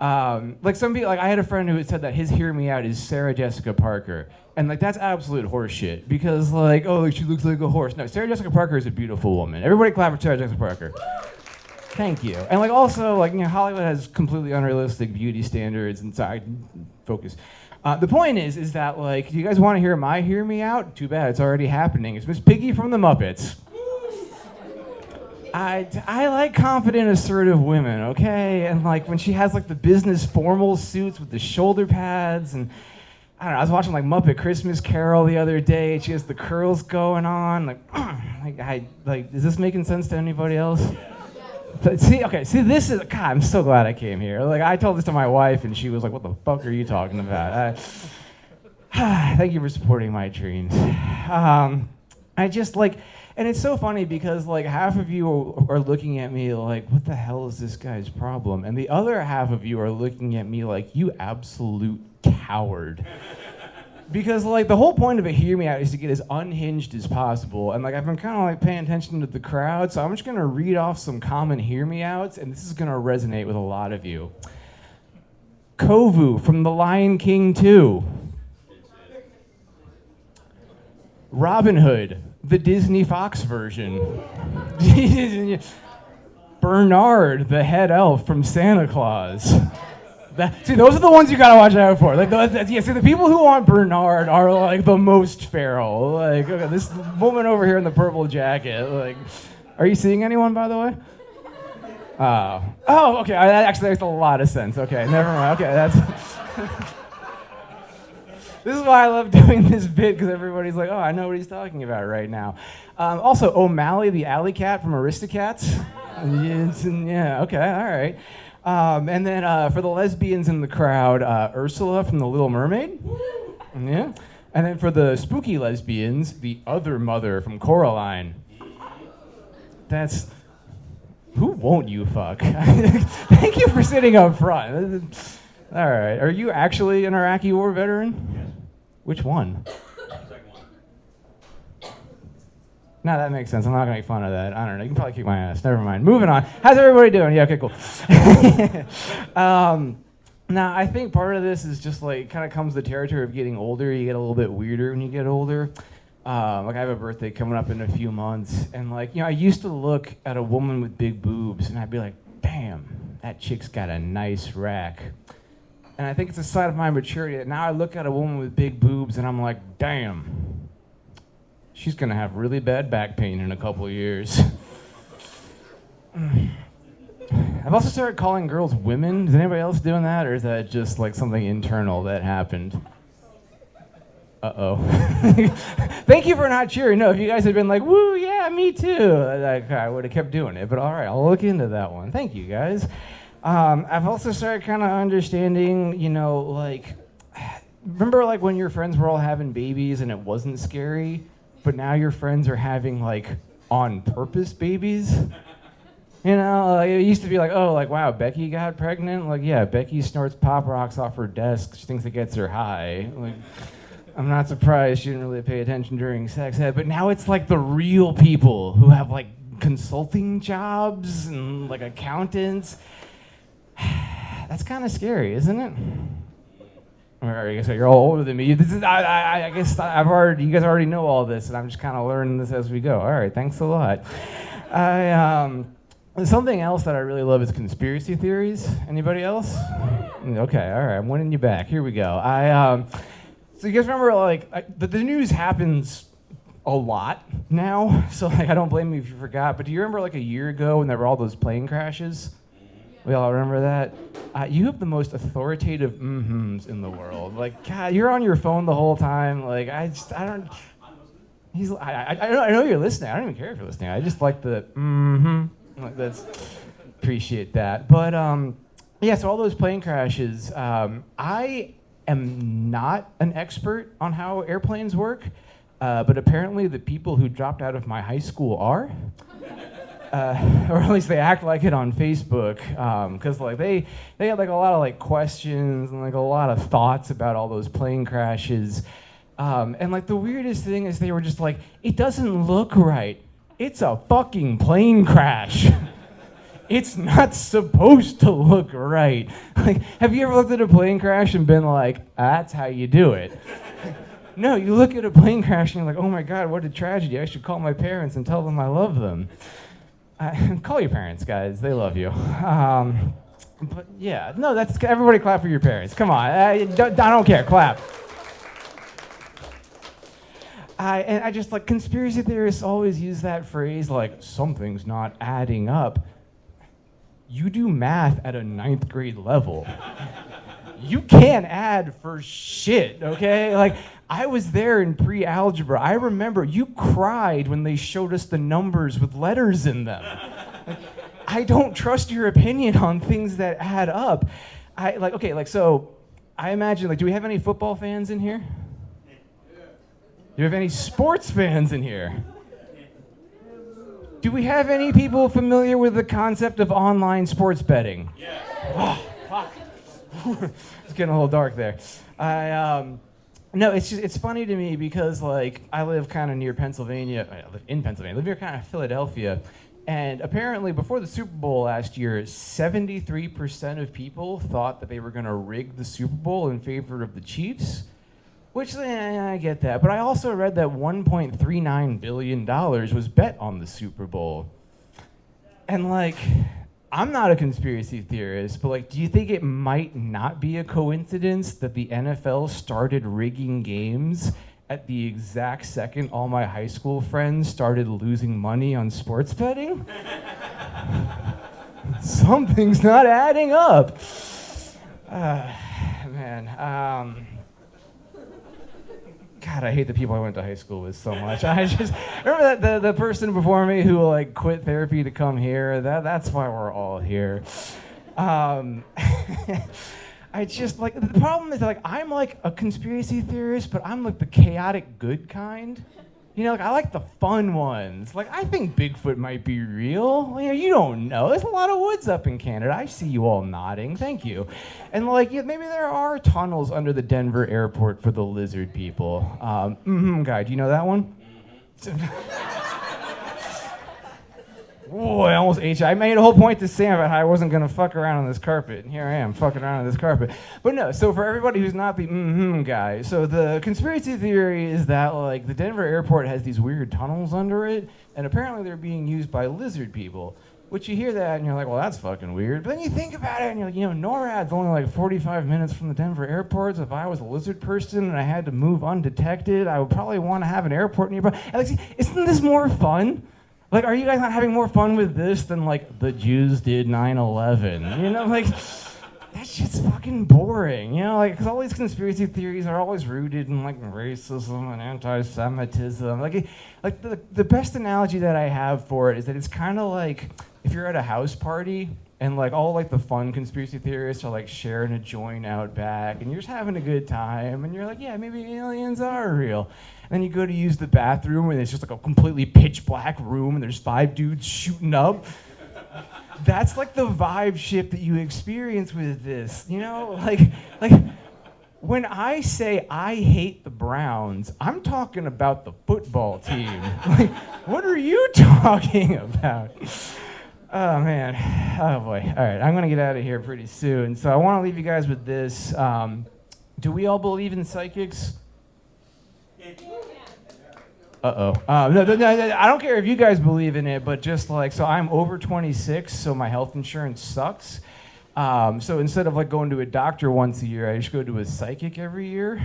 Like some people, like I had a friend who had said that his hear me out is Sarah Jessica Parker. And like that's absolute horseshit because like, oh, she looks like a horse. No, Sarah Jessica Parker is a beautiful woman. Everybody clap for Sarah Jessica Parker. Thank you. And like also like, you know, Hollywood has completely unrealistic beauty standards, and so I focus. The point is that like, do you guys want to hear my hear me out? Too bad, it's already happening. It's Miss Piggy from the Muppets. I like confident, assertive women, okay? And like when she has like the business formal suits with the shoulder pads, and I don't know, I was watching like Muppet Christmas Carol the other day, and she has the curls going on, like is this making sense to anybody else? But see, this is, God, I'm so glad I came here. Like, I told this to my wife, and she was like, what the fuck are you talking about? Thank you for supporting my dreams. I just, like, and it's so funny because, like, half of you are looking at me like, what the hell is this guy's problem? And the other half of you are looking at me like, you absolute coward. Because like the whole point of a hear me out is to get as unhinged as possible, and like I've been kind of like paying attention to the crowd, so I'm just gonna read off some common hear me outs, and this is gonna resonate with a lot of you. Kovu from The Lion King 2. Robin Hood, the Disney Fox version. Bernard, the head elf from Santa Claus. See, those are the ones you gotta watch out for. Like, see, the people who want Bernard are like the most feral. Like, okay, this woman over here in the purple jacket. Like, are you seeing anyone, by the way? Oh, okay. That actually makes a lot of sense. Okay, never mind. Okay, that's. This is why I love doing this bit, because everybody's like, oh, I know what he's talking about right now. Also, O'Malley, the alley cat from Aristocats. Yeah. Okay. All right. And then for the lesbians in the crowd, Ursula from The Little Mermaid. Yeah. And then for the spooky lesbians, the other mother from Coraline. That's... Who won't you fuck? Thank you for sitting up front. All right. Are you actually an Iraqi war veteran? Which one? No, that makes sense. I'm not going to make fun of that. I don't know. You can probably kick my ass. Never mind. Moving on. How's everybody doing? Yeah, okay, cool. Now, I think part of this is just like kind of comes the territory of getting older. You get a little bit weirder when you get older. Like I have a birthday coming up in a few months. And like, you know, I used to look at a woman with big boobs and I'd be like, damn, that chick's got a nice rack. And I think it's a sign of my maturity that now I look at a woman with big boobs and I'm like, damn. She's gonna have really bad back pain in a couple of years. I've also started calling girls women. Is anybody else doing that, or is that just like something internal that happened? Uh-oh. Thank you for not cheering. No, if you guys had been like, woo, yeah, me too, I would have kept doing it. But all right, I'll look into that one. Thank you, guys. I've also started kind of understanding, you know, like, remember like when your friends were all having babies and it wasn't scary? But now your friends are having, like, on-purpose babies? You know, like, it used to be like, oh, like, wow, Becky got pregnant? Like, yeah, Becky snorts Pop Rocks off her desk. She thinks it gets her high. Like, I'm not surprised she didn't really pay attention during sex ed. But now it's, like, the real people who have, like, consulting jobs and, like, accountants. That's kind of scary, isn't it? Or I guess you're all older than me. This is, I guess you guys already know all this, and I'm just kind of learning this as we go. All right, thanks a lot. Something else that I really love is conspiracy theories. Anybody else? Okay, all right, I'm winning you back. Here we go. So you guys remember, like, the news happens a lot now, so like I don't blame you if you forgot. But do you remember like a year ago when there were all those plane crashes? We all remember that? You have the most authoritative mm-hms in the world. Like, God, you're on your phone the whole time. Like, I know you're listening. I don't even care if you're listening. I just like the mm-hmm. Like, appreciate that. But, yeah, so all those plane crashes, I am not an expert on how airplanes work, but apparently the people who dropped out of my high school are. or at least they act like it on Facebook, because like they had like a lot of like questions and like a lot of thoughts about all those plane crashes, and like the weirdest thing is they were just like, it doesn't look right. It's a fucking plane crash. It's not supposed to look right. Like, have you ever looked at a plane crash and been like, that's how you do it? No, you look at a plane crash and you're like, oh my God, what a tragedy. I should call my parents and tell them I love them. Call your parents, guys. They love you. But yeah, no, that's, everybody clap for your parents. Come on, I don't care, clap. And I just like, conspiracy theorists always use that phrase like, something's not adding up. You do math at a 9th grade level. You can't add for shit, okay? Like, I was there in pre-algebra. I remember you cried when they showed us the numbers with letters in them. Like, I don't trust your opinion on things that add up. So I imagine, like, do we have any football fans in here? Do we have any sports fans in here? Do we have any people familiar with the concept of online sports betting? Yeah. Oh, fuck. It's getting a little dark there. No, it's funny to me because like I live kind of near Pennsylvania. I live in Pennsylvania. I live near kind of Philadelphia, and apparently before the Super Bowl last year, 73% of people thought that they were going to rig the Super Bowl in favor of the Chiefs. Which, I get that. But I also read that $1.39 billion was bet on the Super Bowl. And, like, I'm not a conspiracy theorist, but, like, do you think it might not be a coincidence that the NFL started rigging games at the exact second all my high school friends started losing money on sports betting? Something's not adding up. God, I hate the people I went to high school with so much. I just remember that the person before me who like quit therapy to come here. That's why we're all here. I just like the problem is like I'm like a conspiracy theorist, but I'm like the chaotic good kind. You know, like I like the fun ones. Like I think Bigfoot might be real. You know, you don't know. There's a lot of woods up in Canada. I see you all nodding. Thank you. And like, yeah, maybe there are tunnels under the Denver airport for the lizard people. Guy, do you know that one? Whoa, I almost ate you. I made a whole point to Sam about how I wasn't going to fuck around on this carpet. And here I am, fucking around on this carpet. But no, so for everybody who's not the guy, so the conspiracy theory is that, like, the Denver airport has these weird tunnels under it, and apparently they're being used by lizard people. Which you hear that, and you're like, well, that's fucking weird. But then you think about it, and you're like, you know, NORAD's only like 45 minutes from the Denver airport, so if I was a lizard person and I had to move undetected, I would probably want to have an airport nearby. And like, see, isn't this more fun? Like, are you guys not having more fun with this than, like, the Jews did 9/11? You know, like, that shit's fucking boring, you know? Like, because all these conspiracy theories are always rooted in, like, racism and anti-Semitism. Like the best analogy that I have for it is that it's kind of like if you're at a house party and, like, all, like, the fun conspiracy theorists are, like, sharing a joint out back, and you're just having a good time, and you're like, yeah, maybe aliens are real. Then you go to use the bathroom, and it's just like a completely pitch black room, and there's 5 dudes shooting up. That's like the vibe shift that you experience with this, you know? Like when I say I hate the Browns, I'm talking about the football team. Like, what are you talking about? Oh, man. Oh, boy. All right, I'm going to get out of here pretty soon. So I want to leave you guys with this. Do we all believe in psychics? No, I don't care if you guys believe in it, but just like, so I'm over 26, so my health insurance sucks. So instead of like going to a doctor once a year, I just go to a psychic every year.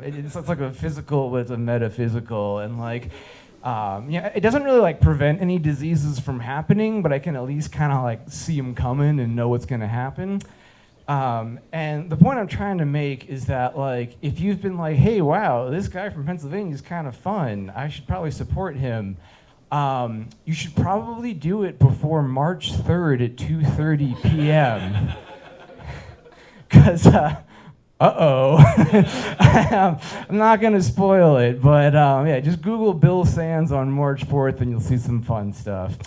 It's like a physical, but it's a metaphysical, and like, yeah, it doesn't really like prevent any diseases from happening, but I can at least kind of like see them coming and know what's going to happen. And the point I'm trying to make is that, like, if you've been like, hey, wow, this guy from Pennsylvania is kind of fun, I should probably support him, you should probably do it before March 3rd at 2:30 p.m. Because, I'm not going to spoil it, but yeah, just Google Bill Sands on March 4th and you'll see some fun stuff.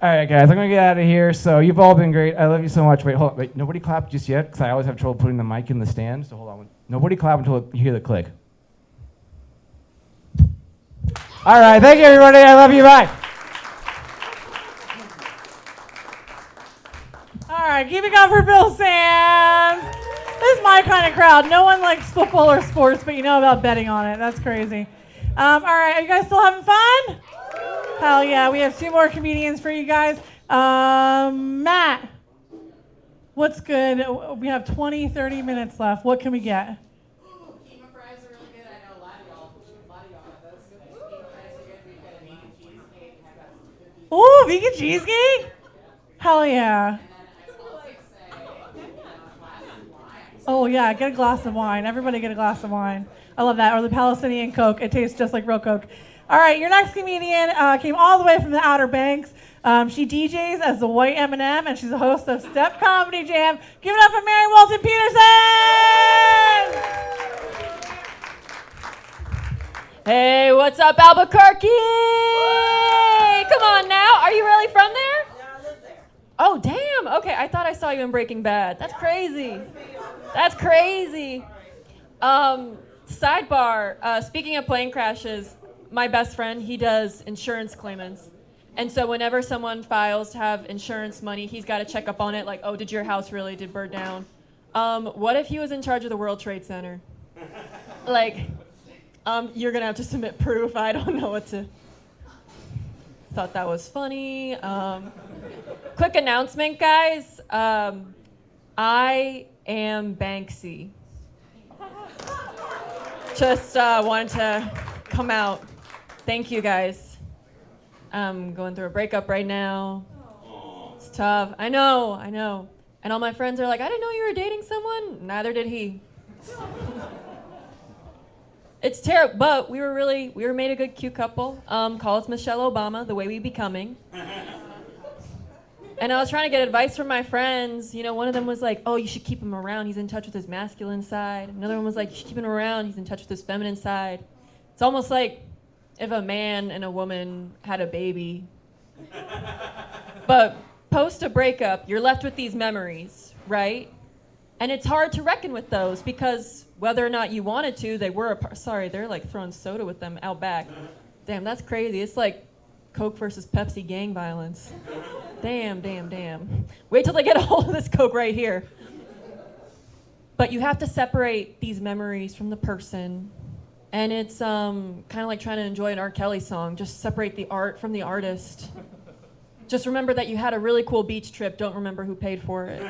All right, guys, I'm going to get out of here. So you've all been great. I love you so much. Wait, hold on. Wait, nobody clapped just yet because I always have trouble putting the mic in the stand. So hold on. Nobody clap until you hear the click. All right, thank you, everybody. I love you. Bye. All right, keep it going for Bill Sands. This is my kind of crowd. No one likes football or sports, but you know about betting on it. That's crazy. All right, are you guys still having fun? Hell yeah, we have 2 more comedians for you guys. Matt, what's good? We have 20, 30 minutes left. What can we get? Keema fries are really good. I know a lot of y'all have those. Keema fries are good. We've got a vegan cheesecake. I've got some cookies. Ooh, vegan cheesecake? Hell yeah. And then I'd also say, glass of wine. Oh yeah, get a glass of wine. Everybody get a glass of wine. I love that. Or the Palestinian Coke. It tastes just like real Coke. All right, your next comedian came all the way from the Outer Banks. She DJs as the White M&M, and she's a host of Step Comedy Jam. Give it up for Mary Walton Petersen! Hey, what's up, Albuquerque? Come on now. Are you really from there? Yeah, I live there. Oh, damn. Okay, I thought I saw you in Breaking Bad. That's crazy. That's crazy. Sidebar, speaking of plane crashes, my best friend, he does insurance claimants. And so whenever someone files to have insurance money, he's got to check up on it, like, oh, did your house really did burn down? What if he was in charge of the World Trade Center? Like, you're going to have to submit proof. I don't know what to... Thought that was funny. Quick announcement, guys. I am Banksy. Just wanted to come out. Thank you, guys. I'm going through a breakup right now. It's tough. I know. And all my friends are like, I didn't know you were dating someone. Neither did he. It's terrible, but we were made a good, cute couple. Call us Michelle Obama, the way we becoming. And I was trying to get advice from my friends. You know, one of them was like, oh, you should keep him around. He's in touch with his masculine side. Another one was like, you should keep him around. He's in touch with his feminine side. It's almost like if a man and a woman had a baby. But post a breakup, you're left with these memories, right? And it's hard to reckon with those because whether or not you wanted to, they were sorry, they're like throwing soda with them out back. Damn, that's crazy. It's like Coke versus Pepsi gang violence. Damn. Wait till they get a hold of this Coke right here. But you have to separate these memories from the person. And it's kind of like trying to enjoy an R. Kelly song. Just separate the art from the artist. Just remember that you had a really cool beach trip. Don't remember who paid for it.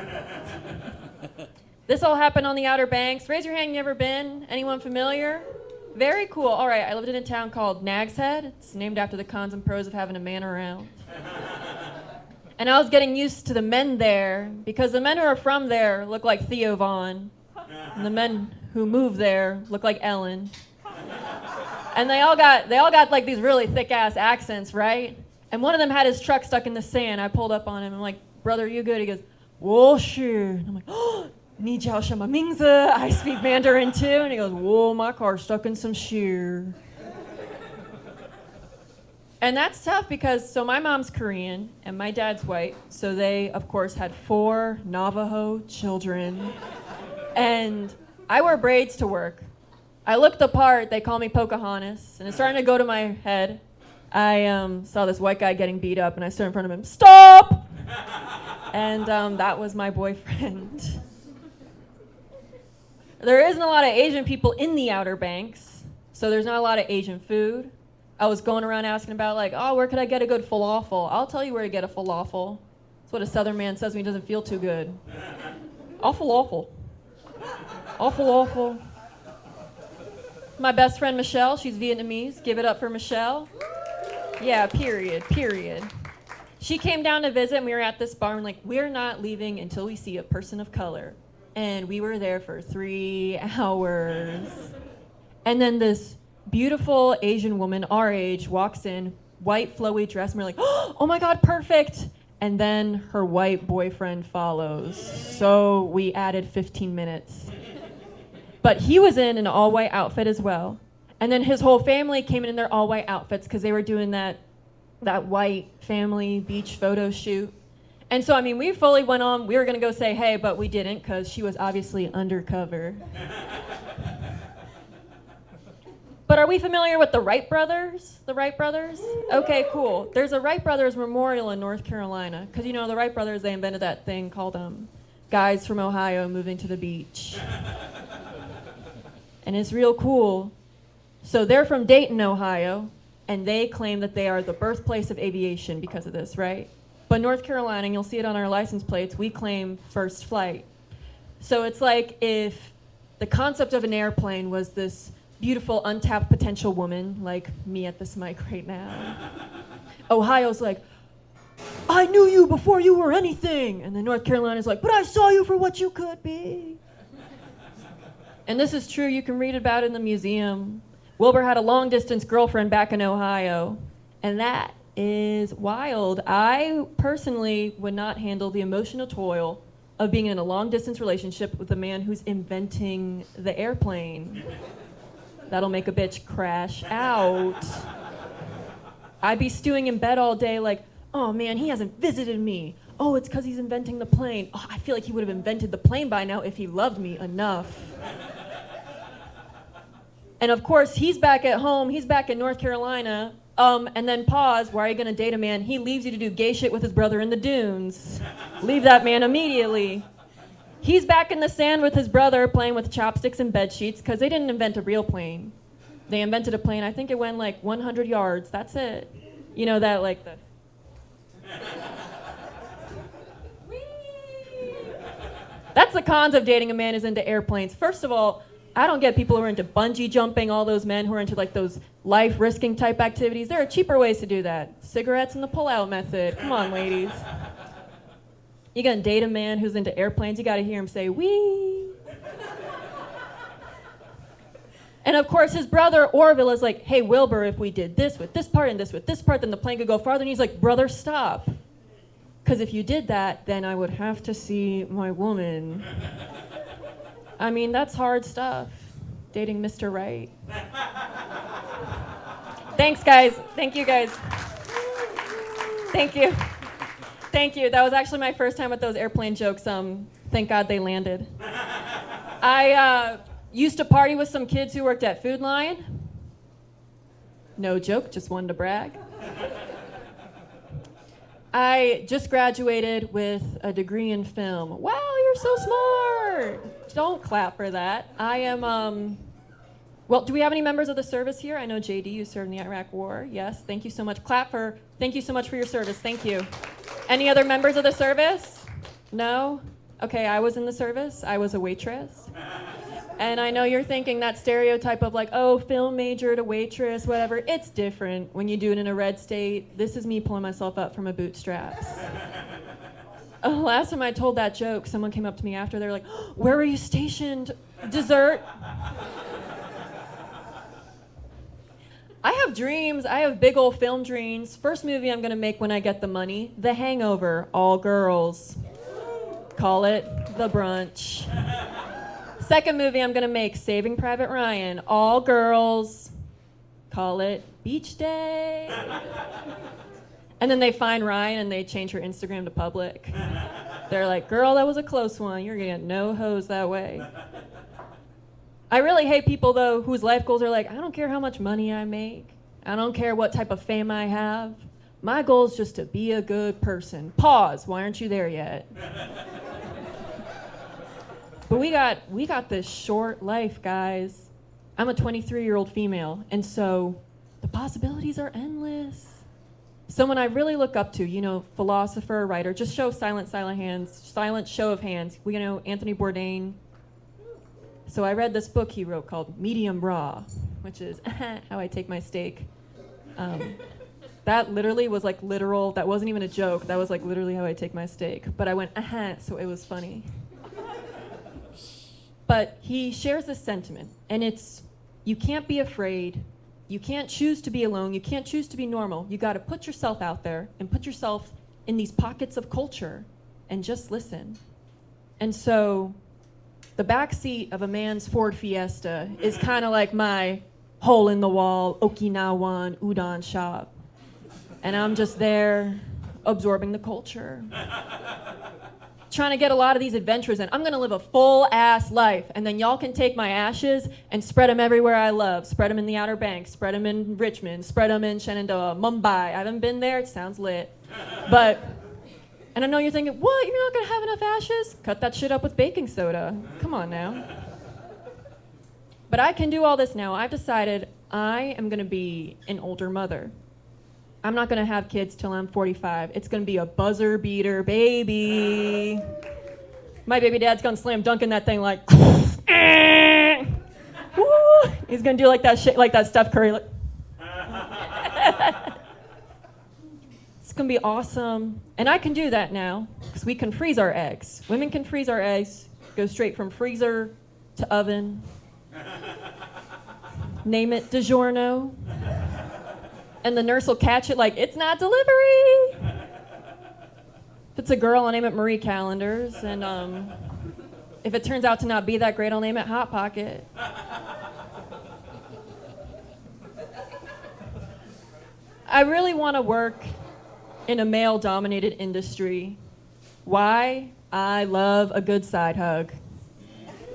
This all happened on the Outer Banks. Raise your hand, you ever been? Anyone familiar? Very cool. All right, I lived in a town called Nag's Head. It's named after the cons and pros of having a man around. And I was getting used to the men there because the men who are from there look like Theo Vaughn. And the men who moved there look like Ellen. And they all got like these really thick ass accents, right? And one of them had his truck stuck in the sand. I pulled up on him. I'm like, brother, you good? He goes, whoa, sure. And I'm like, oh, ni jiao shema mingzi. I speak Mandarin too. And he goes, whoa, my car's stuck in some shear. And that's tough because, so my mom's Korean and my dad's white. So they, of course, had 4 Navajo children. And I wear braids to work. I look the part. They call me Pocahontas. And it's starting to go to my head. I saw this white guy getting beat up, and I stood in front of him. Stop! And that was my boyfriend. There isn't a lot of Asian people in the Outer Banks, so there's not a lot of Asian food. I was going around asking about, like, oh, where could I get a good falafel? I'll tell you where to get a falafel. That's what a Southern man says when he doesn't feel too good. Falafel. Falafel. My best friend, Michelle, she's Vietnamese. Give it up for Michelle. Yeah, period. She came down to visit, and we were at this bar, and like, we're not leaving until we see a person of color. And we were there for 3 hours. And then this beautiful Asian woman, our age, walks in, white flowy dress, and we're like, oh my God, perfect. And then her white boyfriend follows. So we added 15 minutes. But he was in an all-white outfit as well. And then his whole family came in their all-white outfits because they were doing that that white family beach photo shoot. And so, I mean, we fully went on. We were going to go say hey, but we didn't because she was obviously undercover. But are we familiar with the Wright brothers? The Wright brothers? Okay, cool. There's a Wright brothers memorial in North Carolina. Because, you know, the Wright brothers, they invented that thing called guys from Ohio moving to the beach. And it's real cool. So they're from Dayton, Ohio, and they claim that they are the birthplace of aviation because of this, right? But North Carolina, and you'll see it on our license plates, we claim first flight. So it's like if the concept of an airplane was this beautiful, untapped potential woman, like me at this mic right now. Ohio's like, I knew you before you were anything. And then North Carolina's like, but I saw you for what you could be. And this is true. You can read about it in the museum. Wilbur had a long-distance girlfriend back in Ohio. And that is wild. I personally would not handle the emotional toil of being in a long-distance relationship with a man who's inventing the airplane. That'll make a bitch crash out. I'd be stewing in bed all day like, oh man, he hasn't visited me. Oh, it's because he's inventing the plane. Oh, I feel like he would have invented the plane by now if he loved me enough. And of course, he's back at home. He's back in North Carolina. And then pause. Why are you going to date a man? He leaves you to do gay shit with his brother in the dunes. Leave that man immediately. He's back in the sand with his brother playing with chopsticks and bed sheets because they didn't invent a real plane. They invented a plane. I think it went like 100 yards. That's it. You know that like the... That's the cons of dating a man who's into airplanes. First of all, I don't get people who are into bungee jumping, all those men who are into like those life-risking type activities. There are cheaper ways to do that. Cigarettes and the pull-out method. Come on, ladies. You gonna date a man who's into airplanes, you gotta hear him say, wee. And of course, his brother, Orville, is like, hey, Wilbur, if we did this with this part and this with this part, then the plane could go farther. And he's like, brother, stop. Because if you did that, then I would have to see my woman. I mean, that's hard stuff, dating Mr. Right. Thanks, guys. Thank you, guys. Thank you. Thank you. That was actually my first time with those airplane jokes. Thank God they landed. I used to party with some kids who worked at Food Lion. No joke, just wanted to brag. I just graduated with a degree in film. Wow, you're so smart. Don't clap for that. I am, well, do we have any members of the service here? I know JD, you served in the Iraq War. Yes, thank you so much. Thank you so much for your service. Thank you. Any other members of the service? No? Okay, I was in the service. I was a waitress. And I know you're thinking that stereotype of like, oh, film major to waitress, whatever. It's different when you do it in a red state. This is me pulling myself up from my bootstraps. Last time I told that joke, someone came up to me after. They're like, where were you stationed? Dessert? I have dreams. I have big old film dreams. First movie I'm going to make when I get the money, The Hangover, all girls. Call it The Brunch. Second movie I'm going to make, Saving Private Ryan, all girls. Call it Beach Day. And then they find Ryan and they change her Instagram to public. They're like, girl, that was a close one. You're going to get no hoes that way. I really hate people, though, whose life goals are like, I don't care how much money I make. I don't care what type of fame I have. My goal is just to be a good person. Pause. Why aren't you there yet? But we got this short life, guys. I'm a 23-year-old female, and so the possibilities are endless. Someone I really look up to, you know, philosopher, writer, just show silent show of hands. We know Anthony Bourdain. So I read this book he wrote called Medium Raw, which is how I take my steak. That literally was like literal. That wasn't even a joke. That was like literally how I take my steak. But I went, so it was funny. But he shares this sentiment, and it's, you can't be afraid. You can't choose to be alone. You can't choose to be normal. You got to put yourself out there and put yourself in these pockets of culture and just listen. And so the back seat of a man's Ford Fiesta is kind of like my hole-in-the-wall Okinawan udon shop. And I'm just there absorbing the culture. Trying to get a lot of these adventures in. I'm gonna live a full ass life, and then y'all can take my ashes and spread them everywhere I love. Spread them in the Outer Banks, spread them in Richmond, spread them in Shenandoah, Mumbai. I haven't been there, it sounds lit. But, and I know you're thinking, what, you're not gonna have enough ashes? Cut that shit up with baking soda. Come on now. But I can do all this now. I've decided I am gonna be an older mother. I'm not gonna have kids till I'm 45. It's gonna be a buzzer beater baby. My baby dad's gonna slam dunk in that thing like, woo! He's gonna do like that shit, like that Steph Curry. Like. It's gonna be awesome. And I can do that now, because we can freeze our eggs. Women can freeze our eggs, go straight from freezer to oven. Name it DiGiorno. And the nurse will catch it like, it's not delivery. If it's a girl, I'll name it Marie Callender's. And if it turns out to not be that great, I'll name it Hot Pocket. I really want to work in a male-dominated industry. Why? I love a good side hug.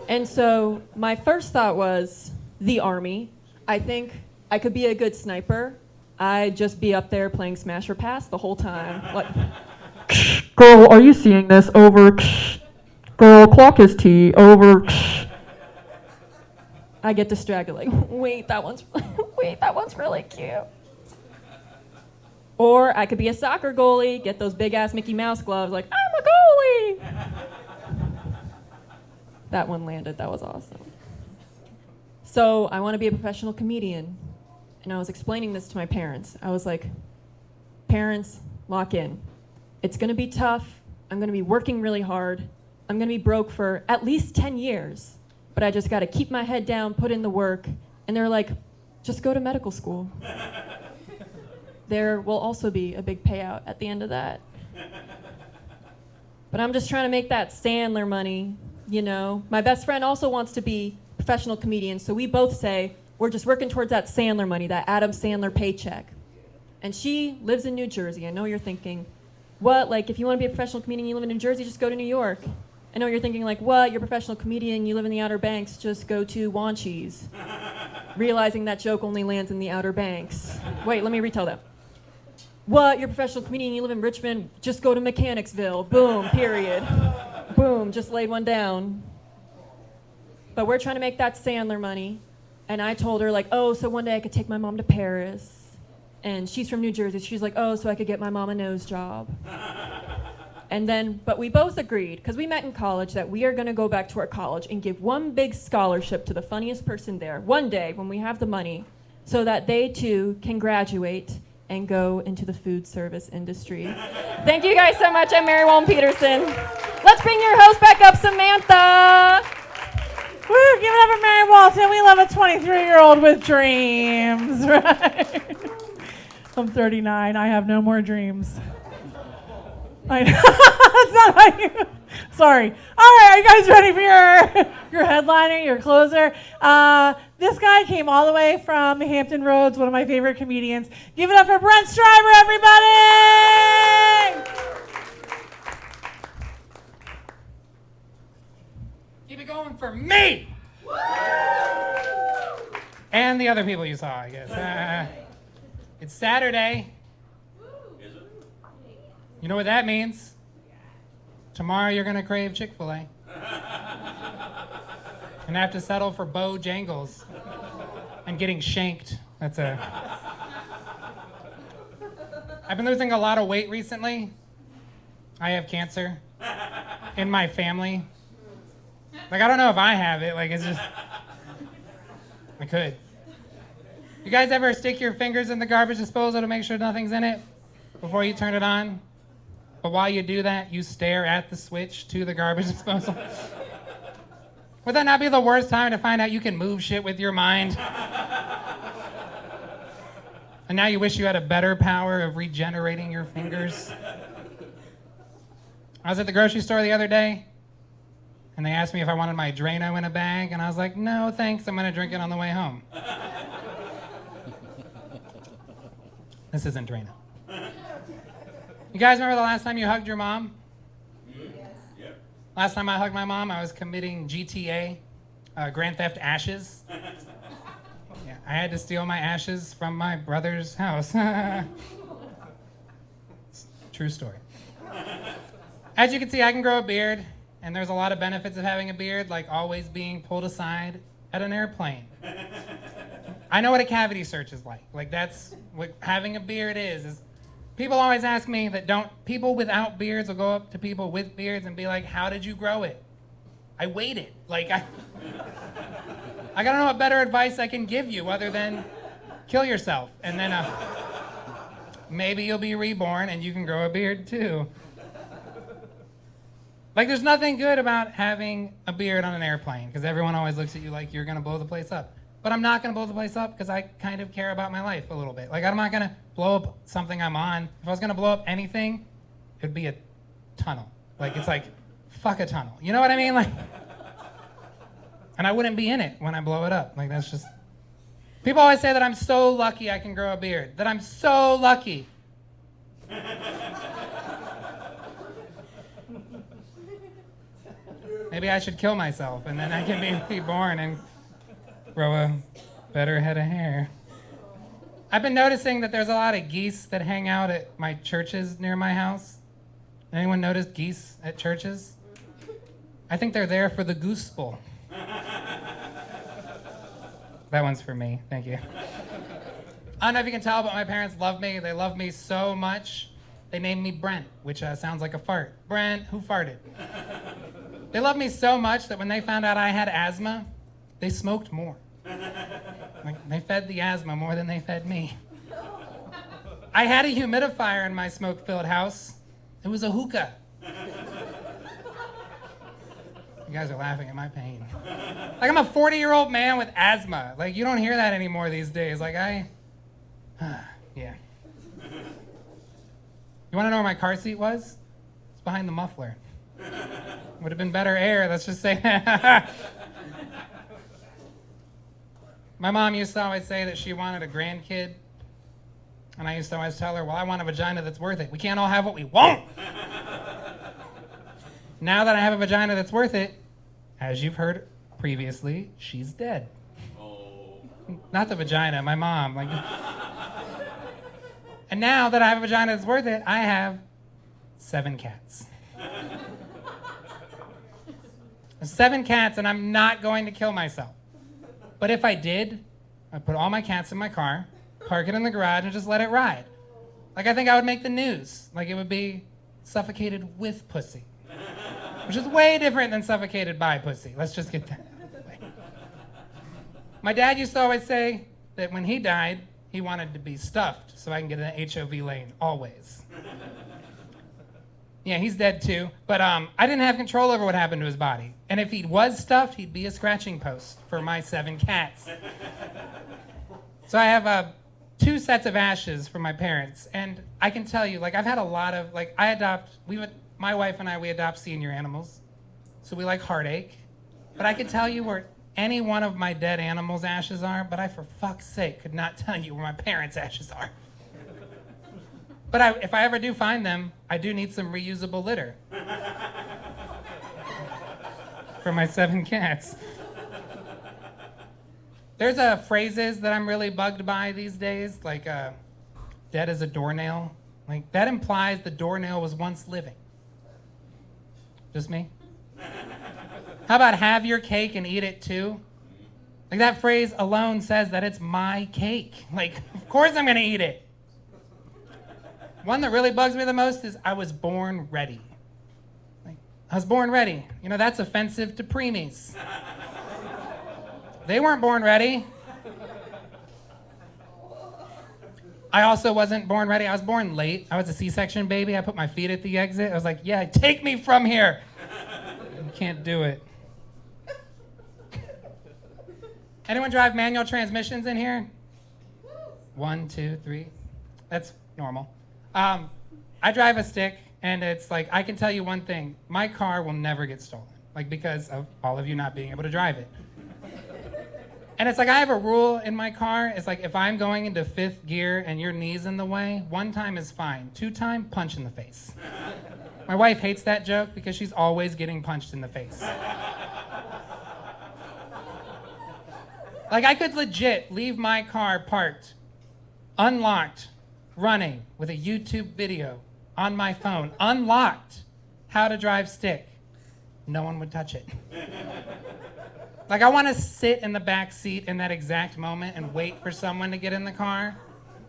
And so my first thought was the Army. I think I could be a good sniper. I'd just be up there playing Smash or Pass the whole time. Like, girl, are you seeing this? Over. Girl, clock is T. Over. I get distracted. Like, wait, that one's really cute. Or I could be a soccer goalie, get those big ass Mickey Mouse gloves. Like, I'm a goalie. That one landed. That was awesome. So I want to be a professional comedian. And I was explaining this to my parents. I was like, parents, lock in. It's gonna be tough. I'm gonna be working really hard. I'm gonna be broke for at least 10 years. But I just gotta keep my head down, put in the work. And they're like, just go to medical school. There will also be a big payout at the end of that. But I'm just trying to make that Sandler money, you know? My best friend also wants to be a professional comedian, so we both say, we're just working towards that Sandler money, that Adam Sandler paycheck. And she lives in New Jersey. I know you're thinking, what? Like, if you want to be a professional comedian, you live in New Jersey, just go to New York. I know you're thinking, like, what? You're a professional comedian, you live in the Outer Banks, just go to Wanchese. Realizing that joke only lands in the Outer Banks. Wait, let me retell that. What? You're a professional comedian, you live in Richmond, just go to Mechanicsville. Boom, period. Boom, just laid one down. But we're trying to make that Sandler money. And I told her, like, oh, so one day I could take my mom to Paris. And she's from New Jersey. She's like, oh, so I could get my mom a nose job. And then, but we both agreed, because we met in college, that we are going to go back to our college and give one big scholarship to the funniest person there one day when we have the money, so that they too can graduate and go into the food service industry. Thank you guys so much. I'm Mary Walton Petersen. Let's bring your host back up, Samantha. Woo, give it up for Mary Walton. We love a 23-year-old with dreams, right? I'm 39. I have no more dreams. I know. That's not how you... Sorry. All right, are you guys ready for your headliner, your closer? This guy came all the way from Hampton Roads, one of my favorite comedians. Give it up for Brent Schreiber, everybody! Keep it going for me! And the other people you saw, I guess. It's Saturday. You know what that means? Tomorrow you're gonna crave Chick-fil-A. And have to settle for Bojangles and getting shanked. I've been losing a lot of weight recently. I have cancer in my family. Like, I don't know if I have it, like, it's just, I could. You guys ever stick your fingers in the garbage disposal to make sure nothing's in it before you turn it on? But while you do that, you stare at the switch to the garbage disposal? Would that not be the worst time to find out you can move shit with your mind? And now you wish you had a better power of regenerating your fingers? I was at the grocery store the other day, and they asked me if I wanted my Drano in a bag, and I was like, no, thanks, I'm gonna drink it on the way home. This isn't Drano. You guys remember the last time you hugged your mom? Yep. Last time I hugged my mom, I was committing GTA, Grand Theft Ashes. Yeah, I had to steal my ashes from my brother's house. True story. As you can see, I can grow a beard, and there's a lot of benefits of having a beard, like always being pulled aside at an airplane. I know what a cavity search is like. Like, that's what having a beard is people always ask me people without beards will go up to people with beards and be like, how did you grow it? I waited. Like, I gotta know what better advice I can give you other than kill yourself. And then maybe you'll be reborn and you can grow a beard too. Like, there's nothing good about having a beard on an airplane because everyone always looks at you like you're gonna blow the place up. But I'm not gonna blow the place up because I kind of care about my life a little bit. Like, I'm not gonna blow up something I'm on. If I was gonna blow up anything, it'd be a tunnel. Like, it's like, fuck a tunnel. You know what I mean? Like, and I wouldn't be in it when I blow it up. Like, that's just, people always say that I'm so lucky I can grow a beard. That I'm so lucky. Maybe I should kill myself and then I can be reborn and grow a better head of hair. I've been noticing that there's a lot of geese that hang out at my churches near my house. Anyone noticed geese at churches? I think they're there for the gooseful. That one's for me, thank you. I don't know if you can tell, but my parents love me. They love me so much. They named me Brent, which sounds like a fart. Brent, who farted? They love me so much that when they found out I had asthma, they smoked more. Like, they fed the asthma more than they fed me. I had a humidifier in my smoke-filled house. It was a hookah. You guys are laughing at my pain. Like, I'm a 40-year-old man with asthma. Like, you don't hear that anymore these days. Like, yeah. You want to know where my car seat was? It's behind the muffler. Would have been better air, let's just say that. My mom used to always say that she wanted a grandkid. And I used to always tell her, well, I want a vagina that's worth it. We can't all have what we want. Now that I have a vagina that's worth it, as you've heard previously, she's dead. Oh. Not the vagina, my mom. Like. And now that I have a vagina that's worth it, I have 7 cats. 7 cats, and I'm not going to kill myself. But if I did, I'd put all my cats in my car, park it in the garage, and just let it ride. Like, I think I would make the news. Like, it would be suffocated with pussy. Which is way different than suffocated by pussy. Let's just get that out of the way. My dad used to always say that when he died, he wanted to be stuffed so I can get in the HOV lane, always. Yeah, he's dead too, but I didn't have control over what happened to his body. And if he was stuffed, he'd be a scratching post for my 7 cats. So I have 2 sets of ashes from my parents, and I can tell you, like, I've had a lot of, like, my wife and I, we adopt senior animals, so we like heartache. But I could tell you where any one of my dead animals' ashes are, but I, for fuck's sake, could not tell you where my parents' ashes are. But if I ever do find them, I do need some reusable litter for my 7 cats. There's phrases that I'm really bugged by these days, like dead as a doornail. Like, that implies the doornail was once living. Just me? How about have your cake and eat it too? Like, that phrase alone says that it's my cake. Like, of course I'm gonna eat it. One that really bugs me the most is I was born ready. Like, I was born ready. You know, that's offensive to preemies. They weren't born ready. I also wasn't born ready. I was born late. I was a C-section baby. I put my feet at the exit. I was like, yeah, take me from here. You can't do it. Anyone drive manual transmissions in here? 1, 2, 3. That's normal. I drive a stick, and it's like, I can tell you one thing. My car will never get stolen, like, because of all of you not being able to drive it. And it's like I have a rule in my car. It's like if I'm going into 5th gear and your knee's in the way, 1 time is fine. 2 time, punch in the face. My wife hates that joke because she's always getting punched in the face. Like I could legit leave my car parked, unlocked, running with a YouTube video on my phone, unlocked, how to drive stick. No one would touch it. Like I want to sit in the back seat in that exact moment and wait for someone to get in the car.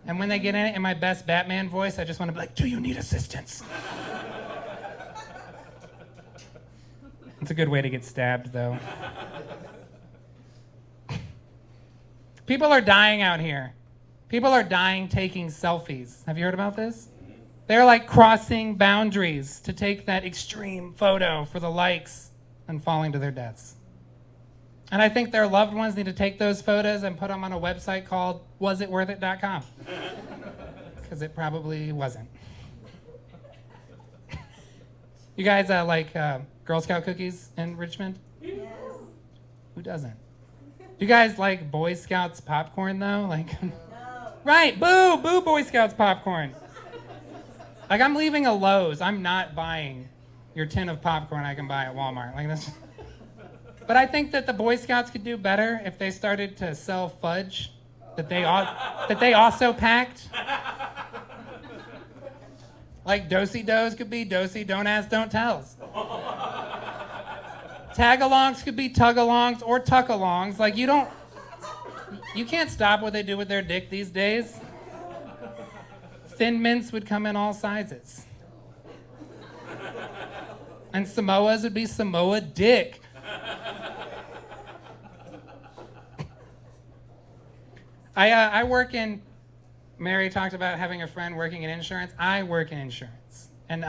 And when they get in it, in my best Batman voice, I just want to be like, do you need assistance? It's a good way to get stabbed, though. People are dying out here. People are dying taking selfies. Have you heard about this? They're like crossing boundaries to take that extreme photo for the likes and falling to their deaths. And I think their loved ones need to take those photos and put them on a website called wasitworthit.com. Because it probably wasn't. You guys like Girl Scout cookies in Richmond? Yes. Who doesn't? You guys like Boy Scouts popcorn though? Like, no. Right, boo, boo Boy Scouts popcorn. Like I'm leaving a Lowe's. I'm not buying your tin of popcorn I can buy at Walmart. Like that's. But I think that the Boy Scouts could do better if they started to sell fudge that they also packed. Like do-si-dos could be do-si, don't ask, don't tells. Tag-alongs could be tug-alongs or tuck-alongs. Like you can't stop what they do with their dick these days. Thin mints would come in all sizes. And Samoas would be Samoa dick. I work in, Mary talked about having a friend working in insurance. I work in insurance. And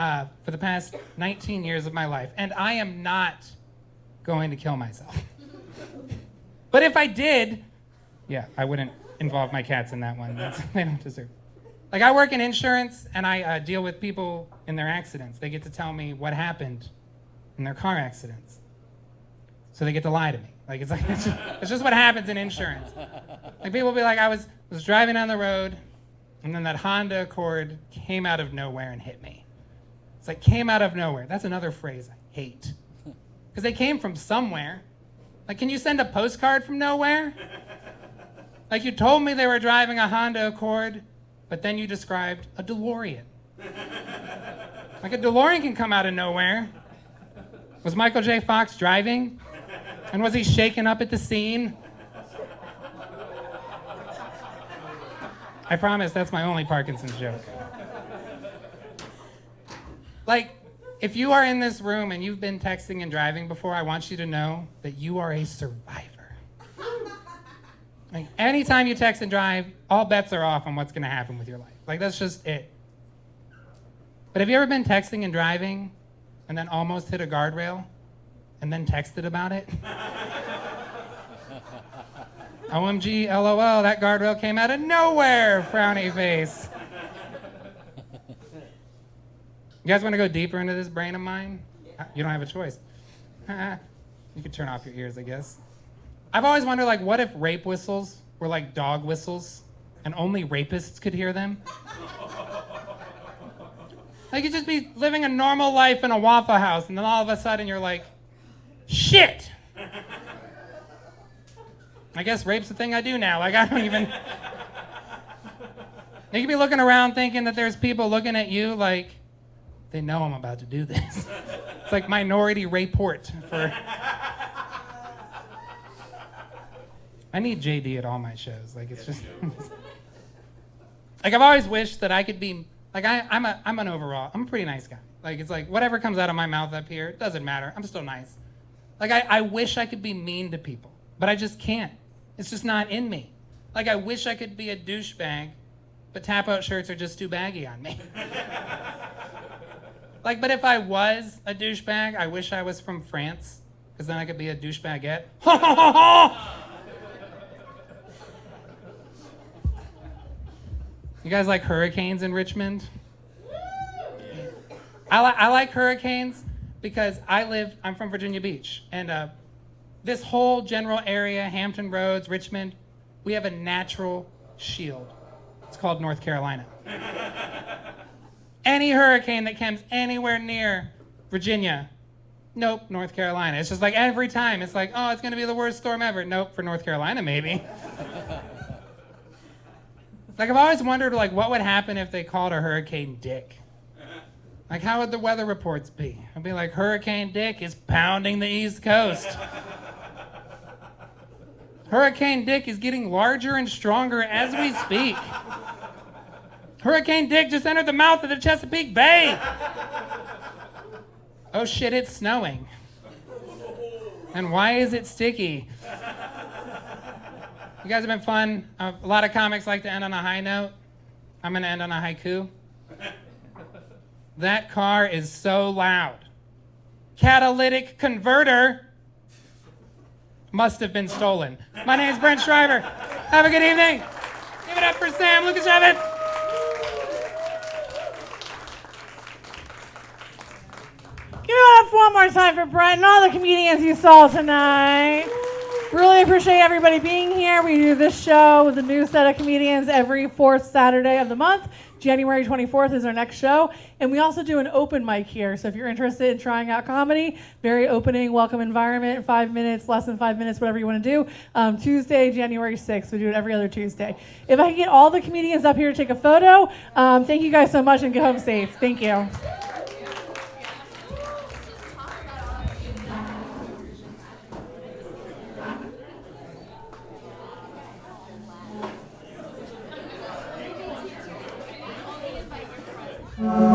for the past 19 years of my life. And I am not going to kill myself. But if I did, yeah, I wouldn't involve my cats in that one. They don't deserve it. Like I work in insurance and I deal with people in their accidents. They get to tell me what happened in their car accidents. So they get to lie to me. Like it's just what happens in insurance. Like people will be like, I was driving down the road and then that Honda Accord came out of nowhere and hit me. It's like came out of nowhere. That's another phrase I hate. Because they came from somewhere. Like, can you send a postcard from nowhere? Like you told me they were driving a Honda Accord, but then you described a DeLorean. Like a DeLorean can come out of nowhere. Was Michael J. Fox driving? And was he shaken up at the scene? I promise that's my only Parkinson's joke. Like, if you are in this room and you've been texting and driving before, I want you to know that you are a survivor. Like, anytime you text and drive, all bets are off on what's going to happen with your life. Like, that's just it. But have you ever been texting and driving and then almost hit a guardrail and then texted about it? OMG, LOL, that guardrail came out of nowhere, frowny face. You guys want to go deeper into this brain of mine? You don't have a choice. You could turn off your ears, I guess. I've always wondered, like, what if rape whistles were like dog whistles and only rapists could hear them? Like, you'd just be living a normal life in a Waffle House, and then all of a sudden you're like, shit! I guess rape's the thing I do now. Like, I don't even... You could be looking around thinking that there's people looking at you like, they know I'm about to do this. It's like Minority Report for... I need JD at all my shows. Like, it's just... Like, I've always wished that I could be... Like, I'm a pretty nice guy. Like, it's like, whatever comes out of my mouth up here, it doesn't matter. I'm still nice. Like, I wish I could be mean to people, but I just can't. It's just not in me. Like, I wish I could be a douchebag, but tap-out shirts are just too baggy on me. Like, but if I was a douchebag, I wish I was from France, because then I could be a douchebagette. You guys like hurricanes in Richmond? I like hurricanes because I'm from Virginia Beach, and This whole general area, Hampton Roads, Richmond, we have a natural shield. It's called North Carolina. Any hurricane that comes anywhere near Virginia, nope, North Carolina. It's just like every time, it's like, oh, it's going to be the worst storm ever. Nope, for North Carolina, maybe. Like, I've always wondered, like, what would happen if they called a Hurricane Dick? Like, how would the weather reports be? I'd be like, Hurricane Dick is pounding the East Coast. Hurricane Dick is getting larger and stronger as we speak. Hurricane Dick just entered the mouth of the Chesapeake Bay. Oh shit, it's snowing. And why is it sticky? You guys have been fun. A lot of comics like to end on a high note. I'm gonna end on a haiku. That car is so loud. Catalytic converter must have been stolen. My name is Brent Schreiber. Have a good evening. Give it up for Sam Lukasiewicz. Give it up one more time for Brent and all the comedians you saw tonight. Really appreciate everybody being here. We do this show with a new set of comedians every fourth Saturday of the month. January 24th is our next show. And we also do an open mic here. So if you're interested in trying out comedy, very opening, welcome environment, 5 minutes, less than 5 minutes, whatever you want to do. Tuesday, January 6th. We do it every other Tuesday. If I can get all the comedians up here to take a photo, thank you guys so much and get home safe. Thank you. Thank you.